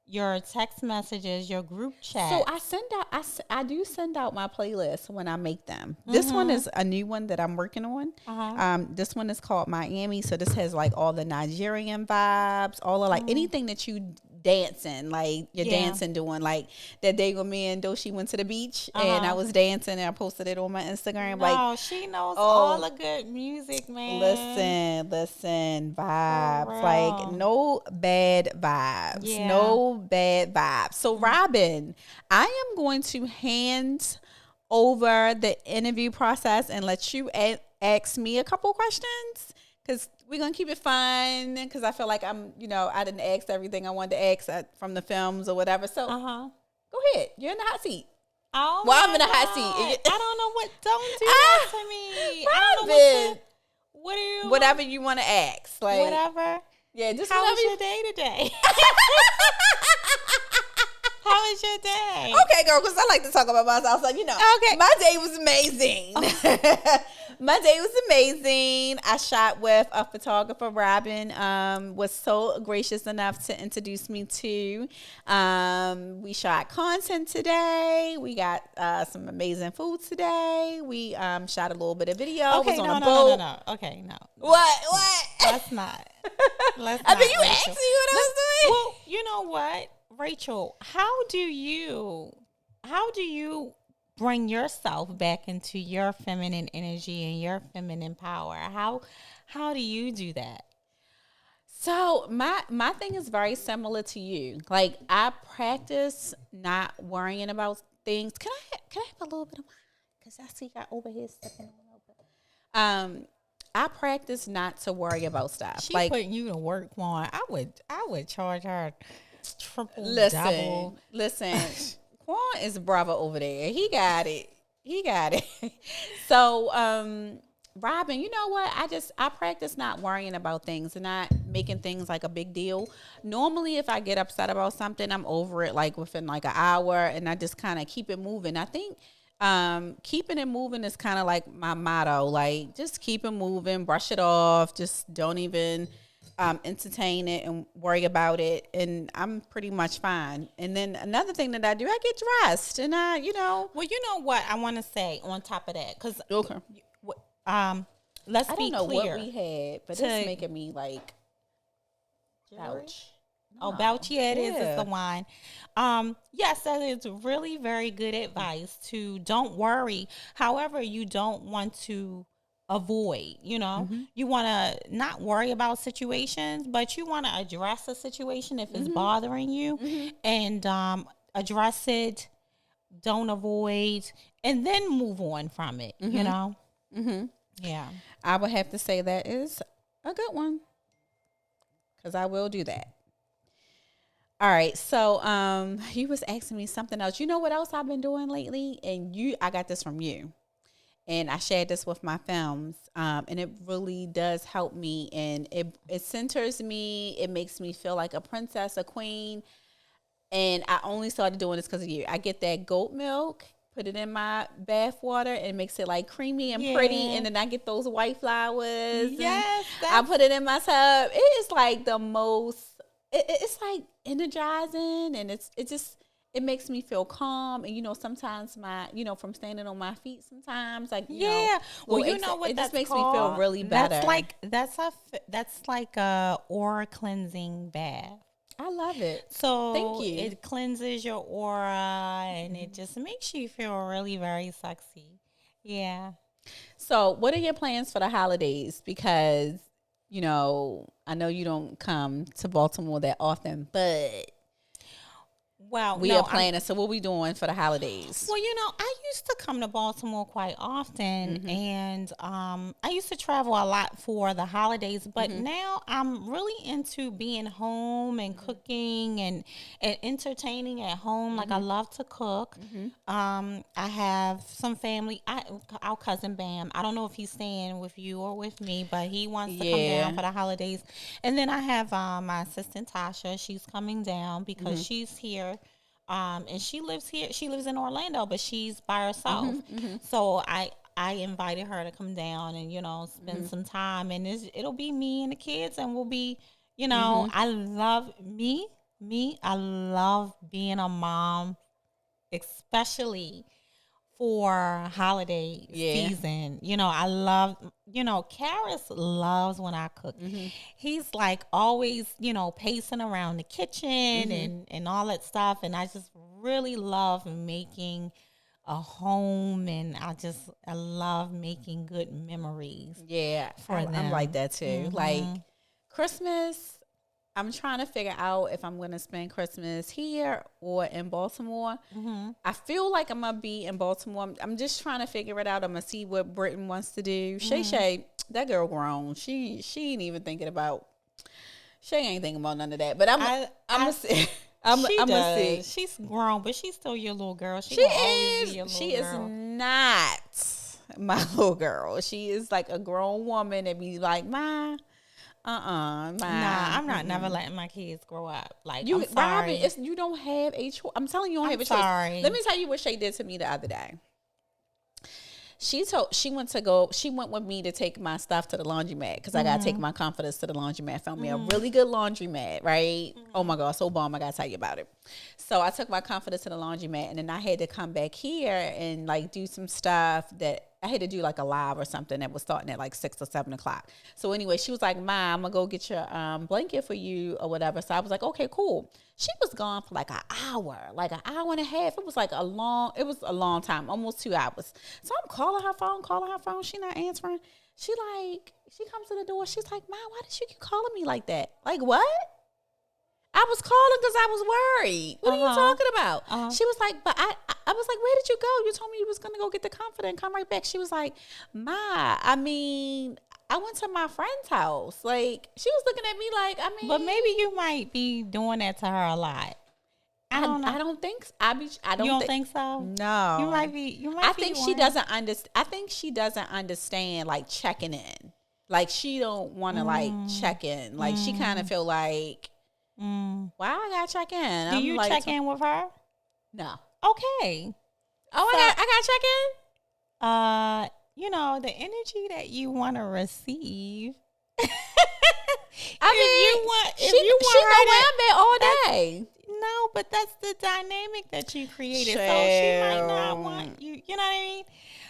your text messages, your group chat. So I send out, I do send out my playlists when I make them. This one is a new one that I'm working on. This one is called Miami. So this has like all the Nigerian vibes, all of like anything that you dancing, like you're dancing doing. Like that day when me and Doshi went to the beach and I was dancing and I posted it on my Instagram. Like, she knows all the good music, man. Listen, vibes. Like no bad vibes. Yeah. No bad vibes. So Robin, I am going to hand over the interview process and let you ask me a couple questions, because we're going to keep it fun, because I feel like I'm, I didn't ask everything I wanted to ask from the films or whatever. So go ahead. You're in the hot seat. Oh, well, I'm in the hot seat. I don't know what. Don't do that to me. Robin, I don't know what do you? Whatever you want to ask. Like, whatever. Yeah, just how was your day today? How was your day? Okay, girl, because I like to talk about myself. So, okay. My day was amazing. My day was amazing. I shot with a photographer, Robin, was so gracious enough to introduce me to. We shot content today. We got some amazing food today. We shot a little bit of video. Okay, was on no, a boat. no. Okay, no. What? Let's not. I mean, you asked me what I was doing. Well, you know what, Rachel? How do you bring yourself back into your feminine energy and your feminine power? How do you do that? So my thing is very similar to you. Like, I practice not worrying about things. Can I have a little bit of mine? Because I see you over here stepping on over. I practice not to worry about stuff. She like putting you to work, Quan. I would charge her triple, double. Listen. Quan is bravo over there. He got it. So, Robin, you know what? I practice not worrying about things and not making things like a big deal. Normally, if I get upset about something, I'm over it like within like an hour, and I just kind of keep it moving. I think keeping it moving is kind of like my motto. Like, just keep it moving, brush it off, just don't even entertain it and worry about it, and I'm pretty much fine. And then another thing that I do, I get dressed, and well, you know what I want to say on top of that, because okay, let's be clear. I don't know what we had, but it's making me like ouch. Oh, Bouch, yeah, it is. It's the wine. Yes, that is really very good advice to don't worry. However, you don't want to avoid, you want to not worry about situations, but you want to address a situation if it's bothering you and address it, don't avoid, and then move on from it, Yeah. I would have to say that is a good one, because I will do that. All right, so you was asking me something else. You know what else I've been doing lately? And I got this from you. And I shared this with my Fems. And it really does help me. And it centers me. It makes me feel like a princess, a queen. And I only started doing this because of you. I get that goat milk, put it in my bath water, and it makes it like creamy and pretty. And then I get those white flowers. Yes. I put it in my tub. It is like the most... It's like energizing, and it makes me feel calm. And sometimes from standing on my feet, sometimes like well, you know what, it that's just makes called? Me feel really better. That's like a aura cleansing bath. I love it. So thank you. It cleanses your aura, and it just makes you feel really very sexy. Yeah. So what are your plans for the holidays? Because I know you don't come to Baltimore that often, but we are planning. So what we doing for the holidays? Well, I used to come to Baltimore quite often, and I used to travel a lot for the holidays. But now I'm really into being home and cooking and entertaining at home. Like, I love to cook. I have some family. Our cousin Bam. I don't know if he's staying with you or with me, but he wants to come down for the holidays. And then I have my assistant Tasha. She's coming down because she's here. And she lives here. She lives in Orlando, but she's by herself. So I invited her to come down and, spend some time. And it'll be me and the kids, and we'll be, I love me. Me, I love being a mom, especially for holiday season. You know, I love, Karis loves when I cook. He's like always, pacing around the kitchen and all that stuff. And I just really love making a home, and I love making good memories. Yeah, for them. I'm like that too. Like Christmas, I'm trying to figure out if I'm going to spend Christmas here or in Baltimore. I feel like I'm going to be in Baltimore. I'm just trying to figure it out. I'm going to see what Britain wants to do. Shay, that girl grown. She ain't even thinking about, she ain't thinking about none of that. But I'm going to see. I'm going to see. She's grown, but she's still your little girl. She is. Be your little she girl. is not my little girl. She is like a grown woman that be like, nah, I'm not never letting my kids grow up. Like, you, I'm sorry. Robin, you don't have a choice. I'm telling you, don't have a sorry. choice. Let me tell you what Shay did to me the other day. She went with me to take my stuff to the laundromat because I gotta take my confidence to the laundromat. Found me a really good laundromat, right? Oh my God, so bomb! I gotta tell you about it. So I took my confidence to the laundromat, and then I had to come back here and like do some stuff that I had to do, like a live or something that was starting at like 6 or 7 o'clock. So anyway, she was like, "Ma, I'm gonna go get your blanket for you or whatever." So I was like, "Okay, cool." She was gone for like an hour and a half. It was a long time, almost 2 hours. So I'm calling her phone. She not answering. She comes to the door. She's like, "Ma, why did you keep calling me like that?" Like, what? I was calling because I was worried. What are you talking about? She was like, but I was like, where did you go? You told me you was going to go get the comforter and come right back. She was like, Ma, I went to my friend's house. Like, she was looking at me like, But maybe you might be doing that to her a lot. I don't know. I don't think You don't think so? No. You might be. I think she doesn't understand. I think she doesn't understand, like, checking in. Like, she don't want to, like, check in. Like, she kind of feel like, why I gotta check in? Do you check in with her? No. Okay. Oh, I gotta check in? The energy that you want to receive. She know where I'm at all day. No, but that's the dynamic that you created. So she might not want you. You know what I mean?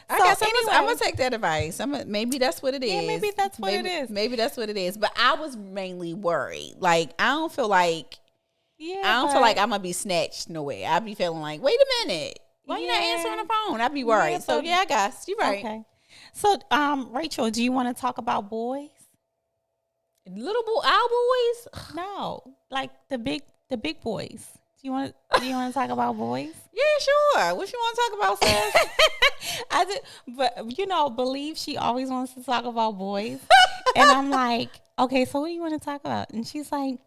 I guess I'm gonna take that advice. Maybe that's what it is. Yeah, maybe that's what it is. Maybe that's what it is. But I was mainly worried. Like, I don't feel like I'm gonna be snatched nowhere. I be feeling like, wait a minute, why you not answering the phone? I'd be worried. Yeah, so I guess you're right. Okay. So, Rachel, do you want to talk about boys? Our boys? No, like the big boys. Do you want to talk about boys? Yeah, sure. What you want to talk about, sis? I did, but Believe she always wants to talk about boys, and I'm like, okay, so what do you want to talk about? And she's like,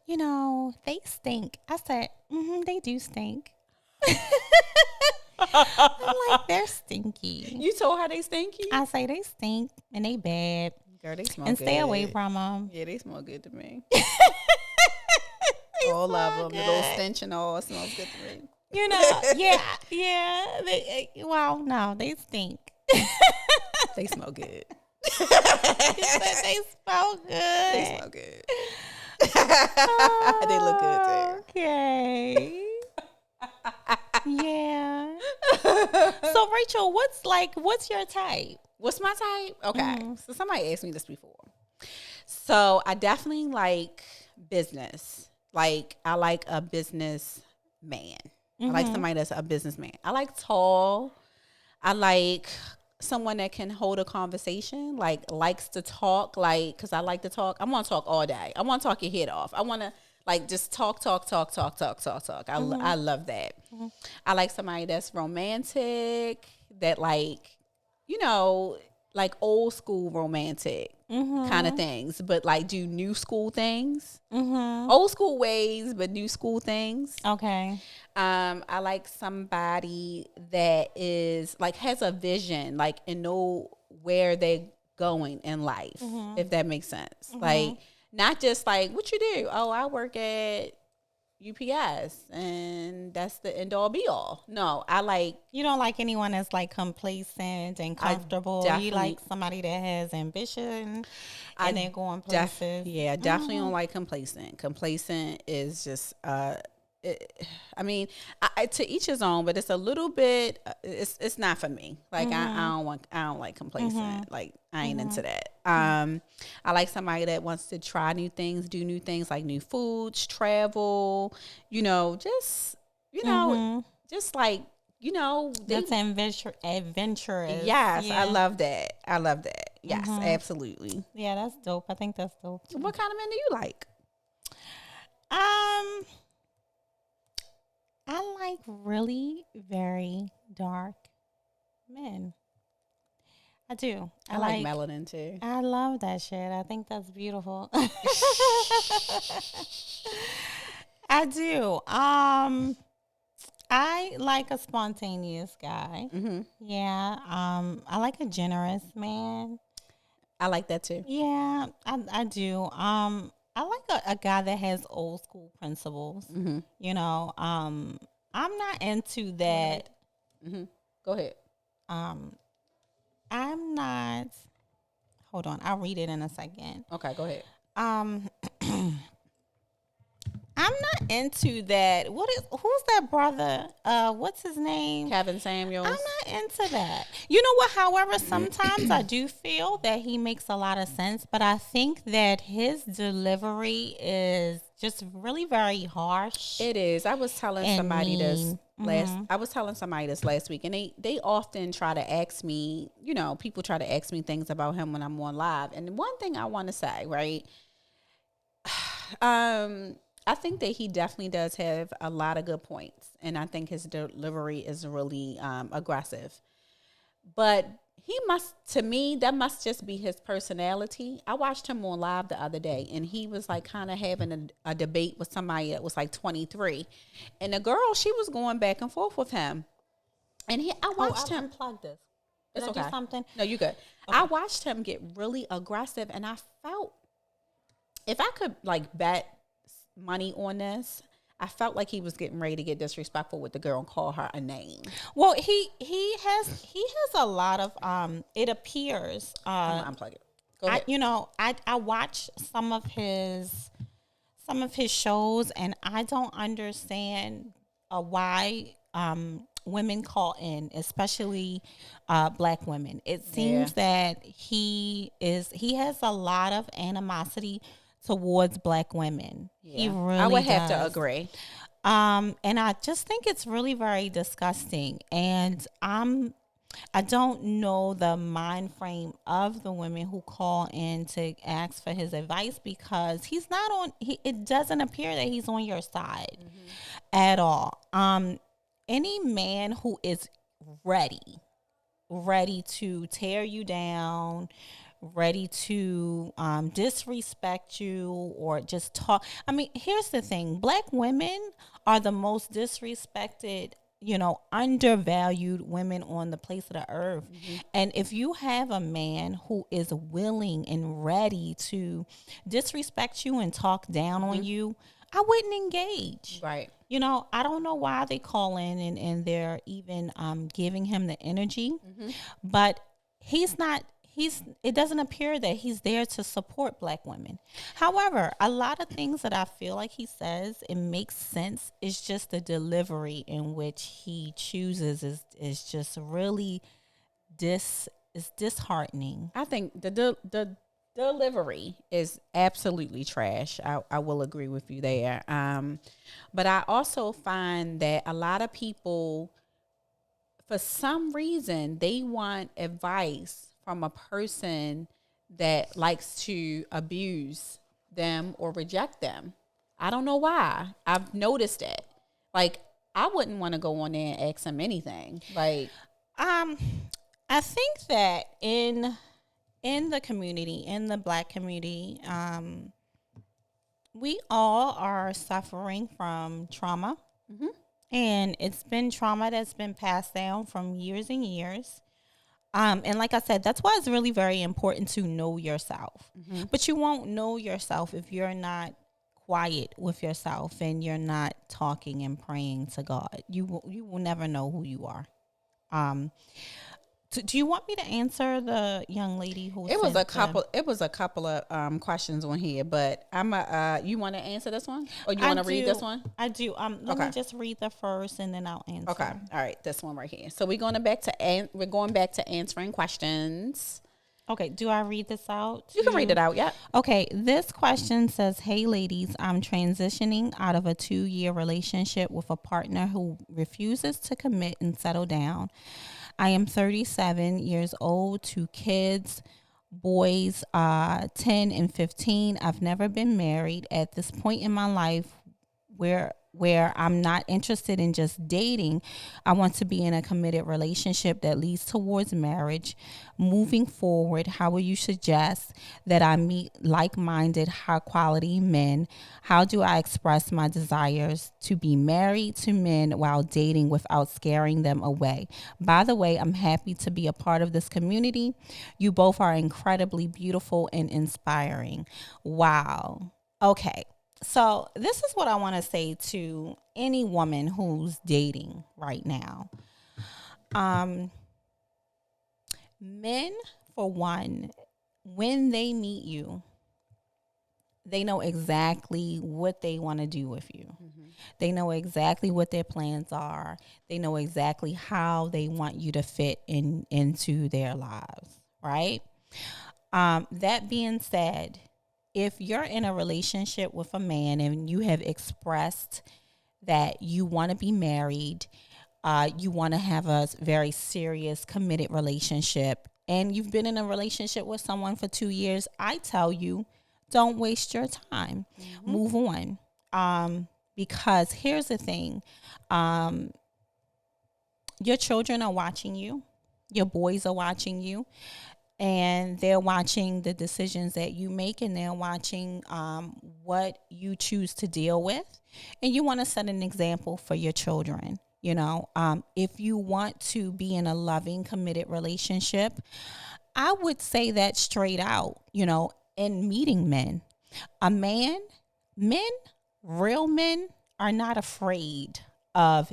they stink. I said, they do stink. I'm like, they're stinky. You told her they stinky? I say they stink and they bad. Girl, they smell and good. stay away from them. Yeah, they smell good to me. All of them, the little stench and all smells good to me. Yeah. No, they stink. They smell good. You said they smell good. They smell good. They look good too. Okay. Yeah. So Rachel, what's your type? What's my type? Okay. So somebody asked me this before. So I definitely like business. Like, I like a business man. I like somebody that's a businessman. I like tall. I like someone that can hold a conversation, like likes to talk, like, because I like to talk. I want to talk all day. I want to talk your head off. I want to like just talk. I love that. I like somebody that's romantic, that like old school romantic kind of things, but like do new school things, old school ways, but new school things. Okay. I like somebody that is like has a vision, like, and know where they're going in life, if that makes sense. Like, not just like, what you do? Oh, I work at UPS, and that's the end all be all. No, I like. You don't like anyone that's like complacent and comfortable. You like somebody that has ambition and they're going places. Definitely don't like complacent. Complacent is just I mean, to each his own, but it's a little bit. It's not for me. Like I don't like complacent. Like I ain't into that. I like somebody that wants to try new things, do new things, like new foods, travel. Just like that's adventurous. Yes, I love that. Yes, absolutely. Yeah, that's dope. I think that's dope. What kind of men do you like? I like really very dark men. I do. I like melanin too. I love that shit. I think that's beautiful. I do. I like a spontaneous guy. Yeah. I like a generous man. I like that too. Yeah, I do. I like a guy that has old school principles. I'm not into that. Go ahead. I'm not. Hold on, I'll read it in a second. Okay, go ahead. I'm not into that. Who's that brother? What's his name? Kevin Samuels. I'm not into that. You know what? However, sometimes I do feel that he makes a lot of sense, but I think that his delivery is just really very harsh. It is. I was telling somebody this last week, and they often try to ask me, people try to ask me things about him when I'm on live. And one thing I want to say, right? I think that he definitely does have a lot of good points, and I think his delivery is really aggressive. But that must just be his personality. I watched him on live the other day, and he was like kind of having a debate with somebody that was like 23, and the girl, she was going back and forth with him, and I watched him. Unplug this. It's okay. Do something? No, you good. Okay. I watched him get really aggressive, and I felt if I could like bet money on this, I felt like he was getting ready to get disrespectful with the girl and call her a name. Well, he has a lot of it appears Unplug it. Go ahead. I watch some of his shows, and I don't understand why women call in, especially black women. It seems that he has a lot of animosity towards black women. Yeah. He really I would have to agree. And I just think it's really very disgusting. And I don't know the mind frame of the women who call in to ask for his advice, because he's not on. It doesn't appear that he's on your side at all. Any man who is ready to tear you down, ready to disrespect you or just talk. I mean, here's the thing. Black women are the most disrespected, undervalued women on the place of the earth. And if you have a man who is willing and ready to disrespect you and talk down on you, I wouldn't engage. Right. I don't know why they call in and they're even giving him the energy, but it doesn't appear that he's there to support black women. However, a lot of things that I feel like he says, it makes sense. It's just the delivery in which he chooses is just really disheartening. I think the delivery is absolutely trash. I will agree with you there. But I also find that a lot of people, for some reason, they want advice from a person that likes to abuse them or reject them. I don't know why. I've noticed it. Like, I wouldn't want to go on there and ask him anything. Like, I think that in the community, in the black community, we all are suffering from trauma. And it's been trauma that's been passed down from years and years. And like I said, that's why it's really very important to know yourself. But you won't know yourself if you're not quiet with yourself and you're not talking and praying to God, you will never know who you are. Do you want me to answer the young lady who It was sent a couple. It was a couple of questions on here, but I'm a. You want to answer this one, or you want to read this one? I do. Let me just read the first, and then I'll answer. Okay. All right. This one right here. So we're going back to answering questions. Okay. Do I read this out? You can read it out. Yeah. Okay. This question says, "Hey, ladies, I'm transitioning out of a 2-year relationship with a partner who refuses to commit and settle down. I am 37 years old, 2 kids, boys 10 and 15. I've never been married. At this point in my life where I'm not interested in just dating, I want to be in a committed relationship that leads towards marriage. Moving forward, how would you suggest that I meet like-minded, high-quality men? How do I express my desires to be married to men while dating without scaring them away? By the way, I'm happy to be a part of this community. You both are incredibly beautiful and inspiring." Wow. Okay. So this is what I want to say to any woman who's dating right now. Men, for one, when they meet you, they know exactly what they want to do with you. Mm-hmm. They know exactly what their plans are. They know exactly how they want you to fit into their lives, right? That being said, if you're in a relationship with a man and you have expressed that you want to be married, you want to have a very serious, committed relationship, and you've been in a relationship with someone for 2 years, I tell you, don't waste your time. Mm-hmm. Move on. Because here's the thing. Your children are watching you. Your boys are watching you. And they're watching the decisions that you make, and they're watching what you choose to deal with. And you want to set an example for your children. You know, if you want to be in a loving, committed relationship, I would say that straight out, you know, in meeting men. Real men are not afraid of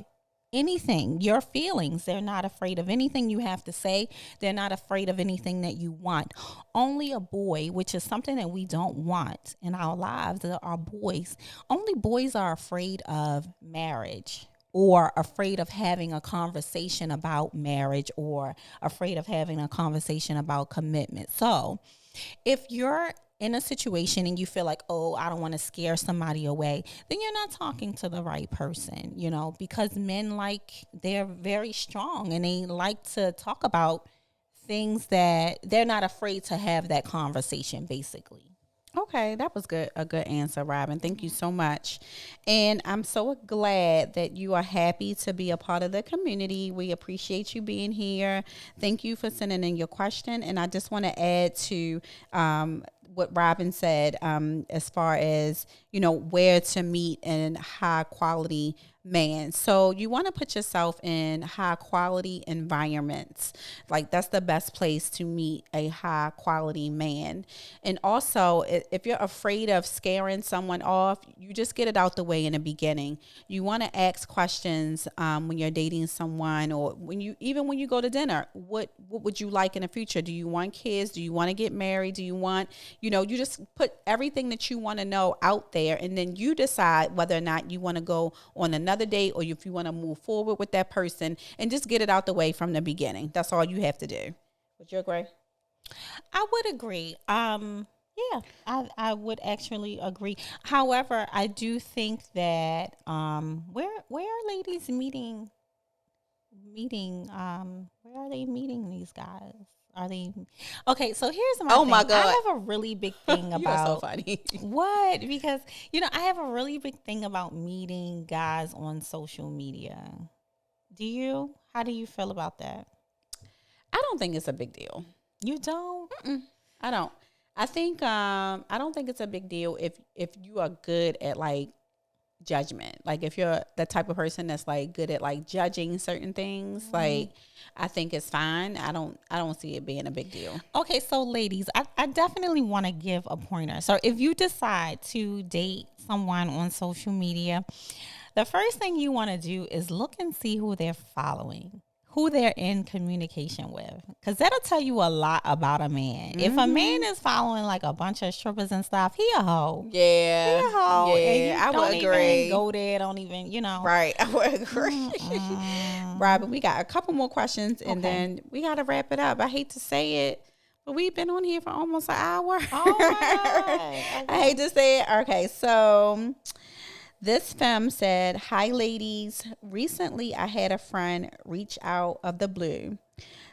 anything, your feelings. They're not afraid of anything you have to say. They're not afraid of anything that you want. Only a boy, which is something that we don't want in our lives, are boys. Only boys are afraid of marriage, or afraid of having a conversation about marriage, or afraid of having a conversation about commitment. So if you're in a situation and you feel like, oh, I don't want to scare somebody away, then you're not talking to the right person, you know, because men, they're very strong and they like to talk about things that they're not afraid to have that conversation, basically. Okay, that was good. A good answer, Robin. Thank you so much. And I'm so glad that you are happy to be a part of the community. We appreciate you being here. Thank you for sending in your question. And I just want to add to what Robin said as far as, you know, where to meet a high quality man. So you want to put yourself in high quality environments. Like, that's the best place to meet a high quality man. And also, if you're afraid of scaring someone off, you just get it out the way in the beginning. You want to ask questions when you're dating someone, or when you go to dinner. What would you like in the future? Do you want kids? Do you want to get married? Do you want, you just put everything that you want to know out there, and then you decide whether or not you want to go on another date, or if you want to move forward with that person, and just get it out the way from the beginning. That's all you have to do. Would you agree? I would agree. Yeah, I would actually agree. However, I do think that where are ladies meeting where are they meeting these guys? Are they okay? So here's my thing. My God, I have a really big thing about. You're so funny. What? Because I have a really big thing about meeting guys on social media. Do you? How do you feel about that? I don't think it's a big deal. You don't? I don't. I think I don't think it's a big deal if you are good at judgment. Like, if you're the type of person that's good at judging certain things, I think it's fine. I don't see it being a big deal. Okay, so ladies, I definitely want to give a pointer. So if you decide to date someone on social media, the first thing you want to do is look and see who they're following, who they're in communication with, because that'll tell you a lot about a man. If a man is following like a bunch of strippers and stuff, he a hoe. Yeah. He a hoe. Yeah, I would agree. Even go there. Don't even, Right, I would agree. Robin, we got a couple more questions, and then we got to wrap it up. I hate to say it, but we've been on here for almost an hour. Oh, my God. Okay. I hate to say it. Okay, so this femme said, "Hi, ladies. Recently, I had a friend reach out of the blue.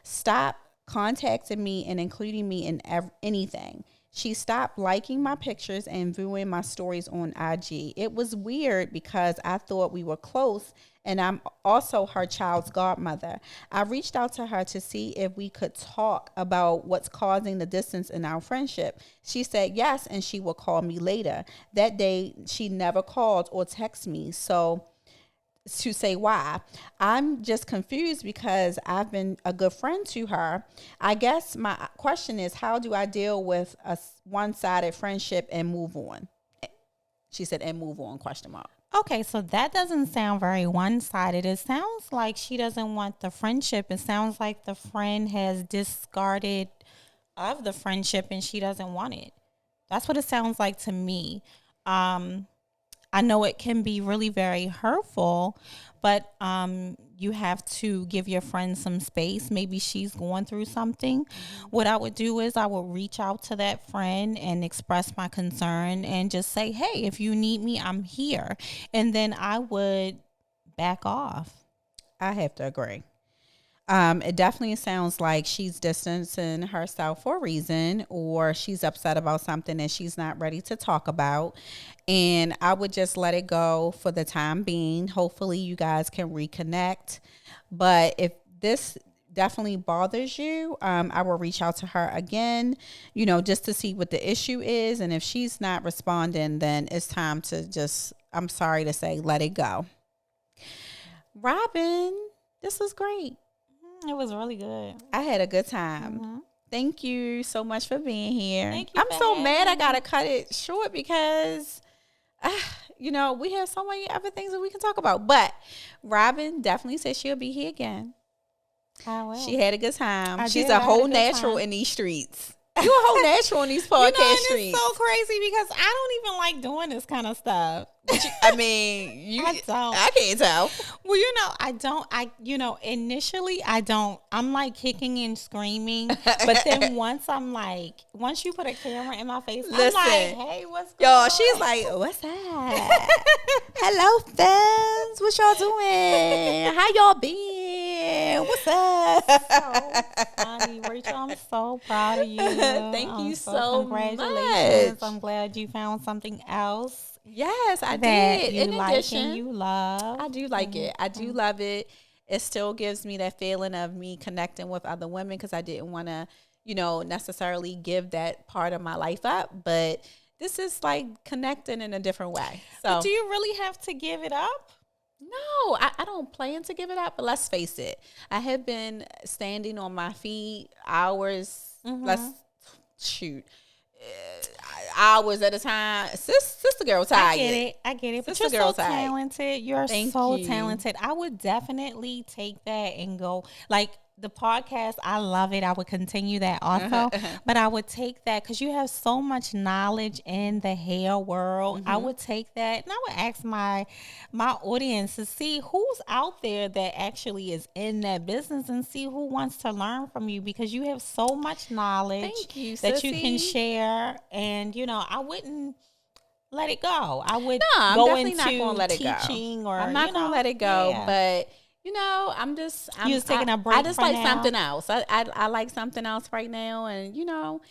Stop contacting me and including me in anything. She stopped liking my pictures and viewing my stories on IG. It was weird because I thought we were close, and I'm also her child's godmother. I reached out to her to see if we could talk about what's causing the distance in our friendship. She said yes, and she will call me later. That day, she never called or texted me, so to say why. I'm just confused because I've been a good friend to her. I guess my question is, how do I deal with a one-sided friendship and move on?" She said, "and move on, question mark." Okay, so that doesn't sound very one-sided. It sounds like she doesn't want the friendship. It sounds like the friend has discarded of the friendship and she doesn't want it. That's what it sounds like to me. I know it can be really very hurtful, but you have to give your friend some space. Maybe she's going through something. What I would do is I would reach out to that friend and express my concern and just say, hey, if you need me, I'm here. And then I would back off. I have to agree. It definitely sounds like she's distancing herself for a reason, or she's upset about something that she's not ready to talk about. And I would just let it go for the time being. Hopefully you guys can reconnect. But if this definitely bothers you, I will reach out to her again, just to see what the issue is. And if she's not responding, then it's time to just, I'm sorry to say, let it go. Robin, this was great. It was really good. I had a good time. Thank you so much for being here. Thank you. I'm so mad I got to cut it short because, we have so many other things that we can talk about. But Robin definitely said she'll be here again. I will. She had a good time. She's I a had whole a good natural time. in these streets. You a whole natural in these podcast streets. It's so crazy because I don't even like doing this kind of stuff. I mean, I don't. I can't tell. Well, I don't. Initially, I don't. I'm like kicking and screaming. But then once you put a camera in my face, I'm like, hey, what's going on? Y'all, she's like, what's that? Hello, Fems. What y'all doing? How y'all been? What's up? So funny. Rachel, I'm so proud of you. Thank you so congratulations. much. I'm glad you found something else. Yes, I that did. You In like addition, and you love. I do like it. I do love it. It still gives me that feeling of me connecting with other women because I didn't want to, necessarily give that part of my life up. But this is like connecting in a different way. So, but do you really have to give it up? No, I don't plan to give it up. But let's face it, I have been standing on my feet hours. Hours at a time. Sister girl tired. I get it. But Sister you're girl so tired. talented. You're Thank so you. talented. I would definitely take that and go like the podcast. I love it. I would continue that also. But I would take that because you have so much knowledge in the hair world. I would take that and I would ask my audience to see who's out there that actually is in that business and see who wants to learn from you because you have so much knowledge Thank you, that you sissy. can share. And I wouldn't let it go. I would I'm go definitely into not gonna let it go. teaching or I'm not gonna let it go, yeah. but I'm just taking a break I just for like now. something else. I like something else right now, and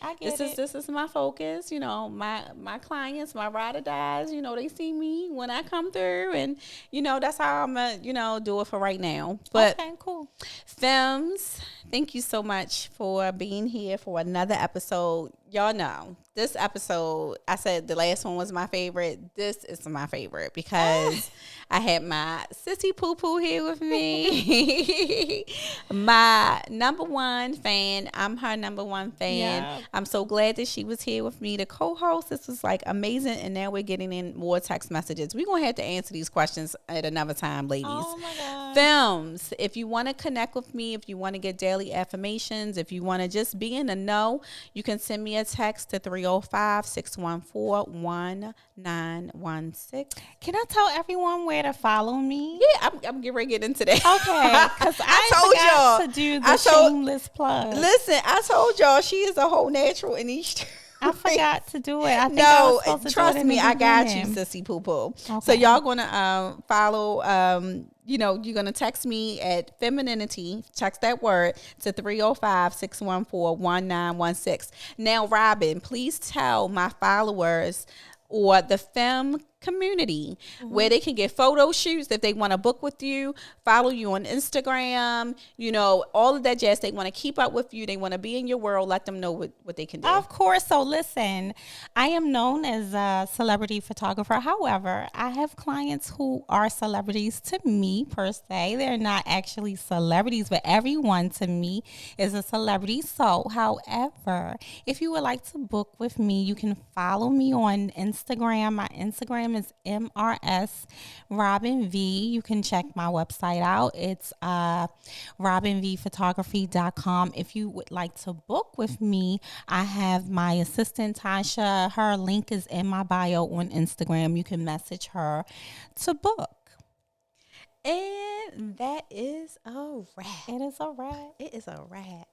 I get this is my focus. My clients, my ride or dies. They see me when I come through, and that's how I'm gonna do it for right now. But okay, cool. Fems, thank you so much for being here for another episode. y'all know this episode, I said the last one was my favorite. This is my favorite because I had my sissy poo poo here with me. My number one fan. I'm her number one fan. Yeah. I'm so glad that she was here with me to co-host. This was like amazing. And now we're getting in more text messages. We're going to have to answer these questions at another time, ladies. Oh my God. Fems, if you want to connect with me, if you want to get daily affirmations, if you want to just be in the know, you can send me a text to 305-614-1916. Can I tell everyone where to follow me? Yeah, I'm getting ready to get into that. Okay, because I told forgot y'all. to do the shameless plug. Listen, I told y'all she is a whole natural in each. I forgot to do it. I think I No, was supposed to trust do it in me, the I got you, beginning. sissy poo poo. Okay. So y'all gonna follow. You're gonna text me at Femininity. Text that word to 305-614-1916. Now, Robin, please tell my followers or the Fem community where they can get photo shoots if they want to book with you, follow you on Instagram, all of that jazz. They want to keep up with you. They want to be in your world. Let them know what they can do. Of course. So listen, I am known as a celebrity photographer. However, I have clients who are celebrities to me per se. They're not actually celebrities, but everyone to me is a celebrity. So, however, if you would like to book with me, you can follow me on Instagram. My Instagram is MRS Robin V. You can check my website out. It's robinvphotography.com. If you would like to book with me, I have my assistant Tasha. Her link is in my bio on Instagram. You can message her to book. And that is a wrap. It is a wrap. It is a wrap.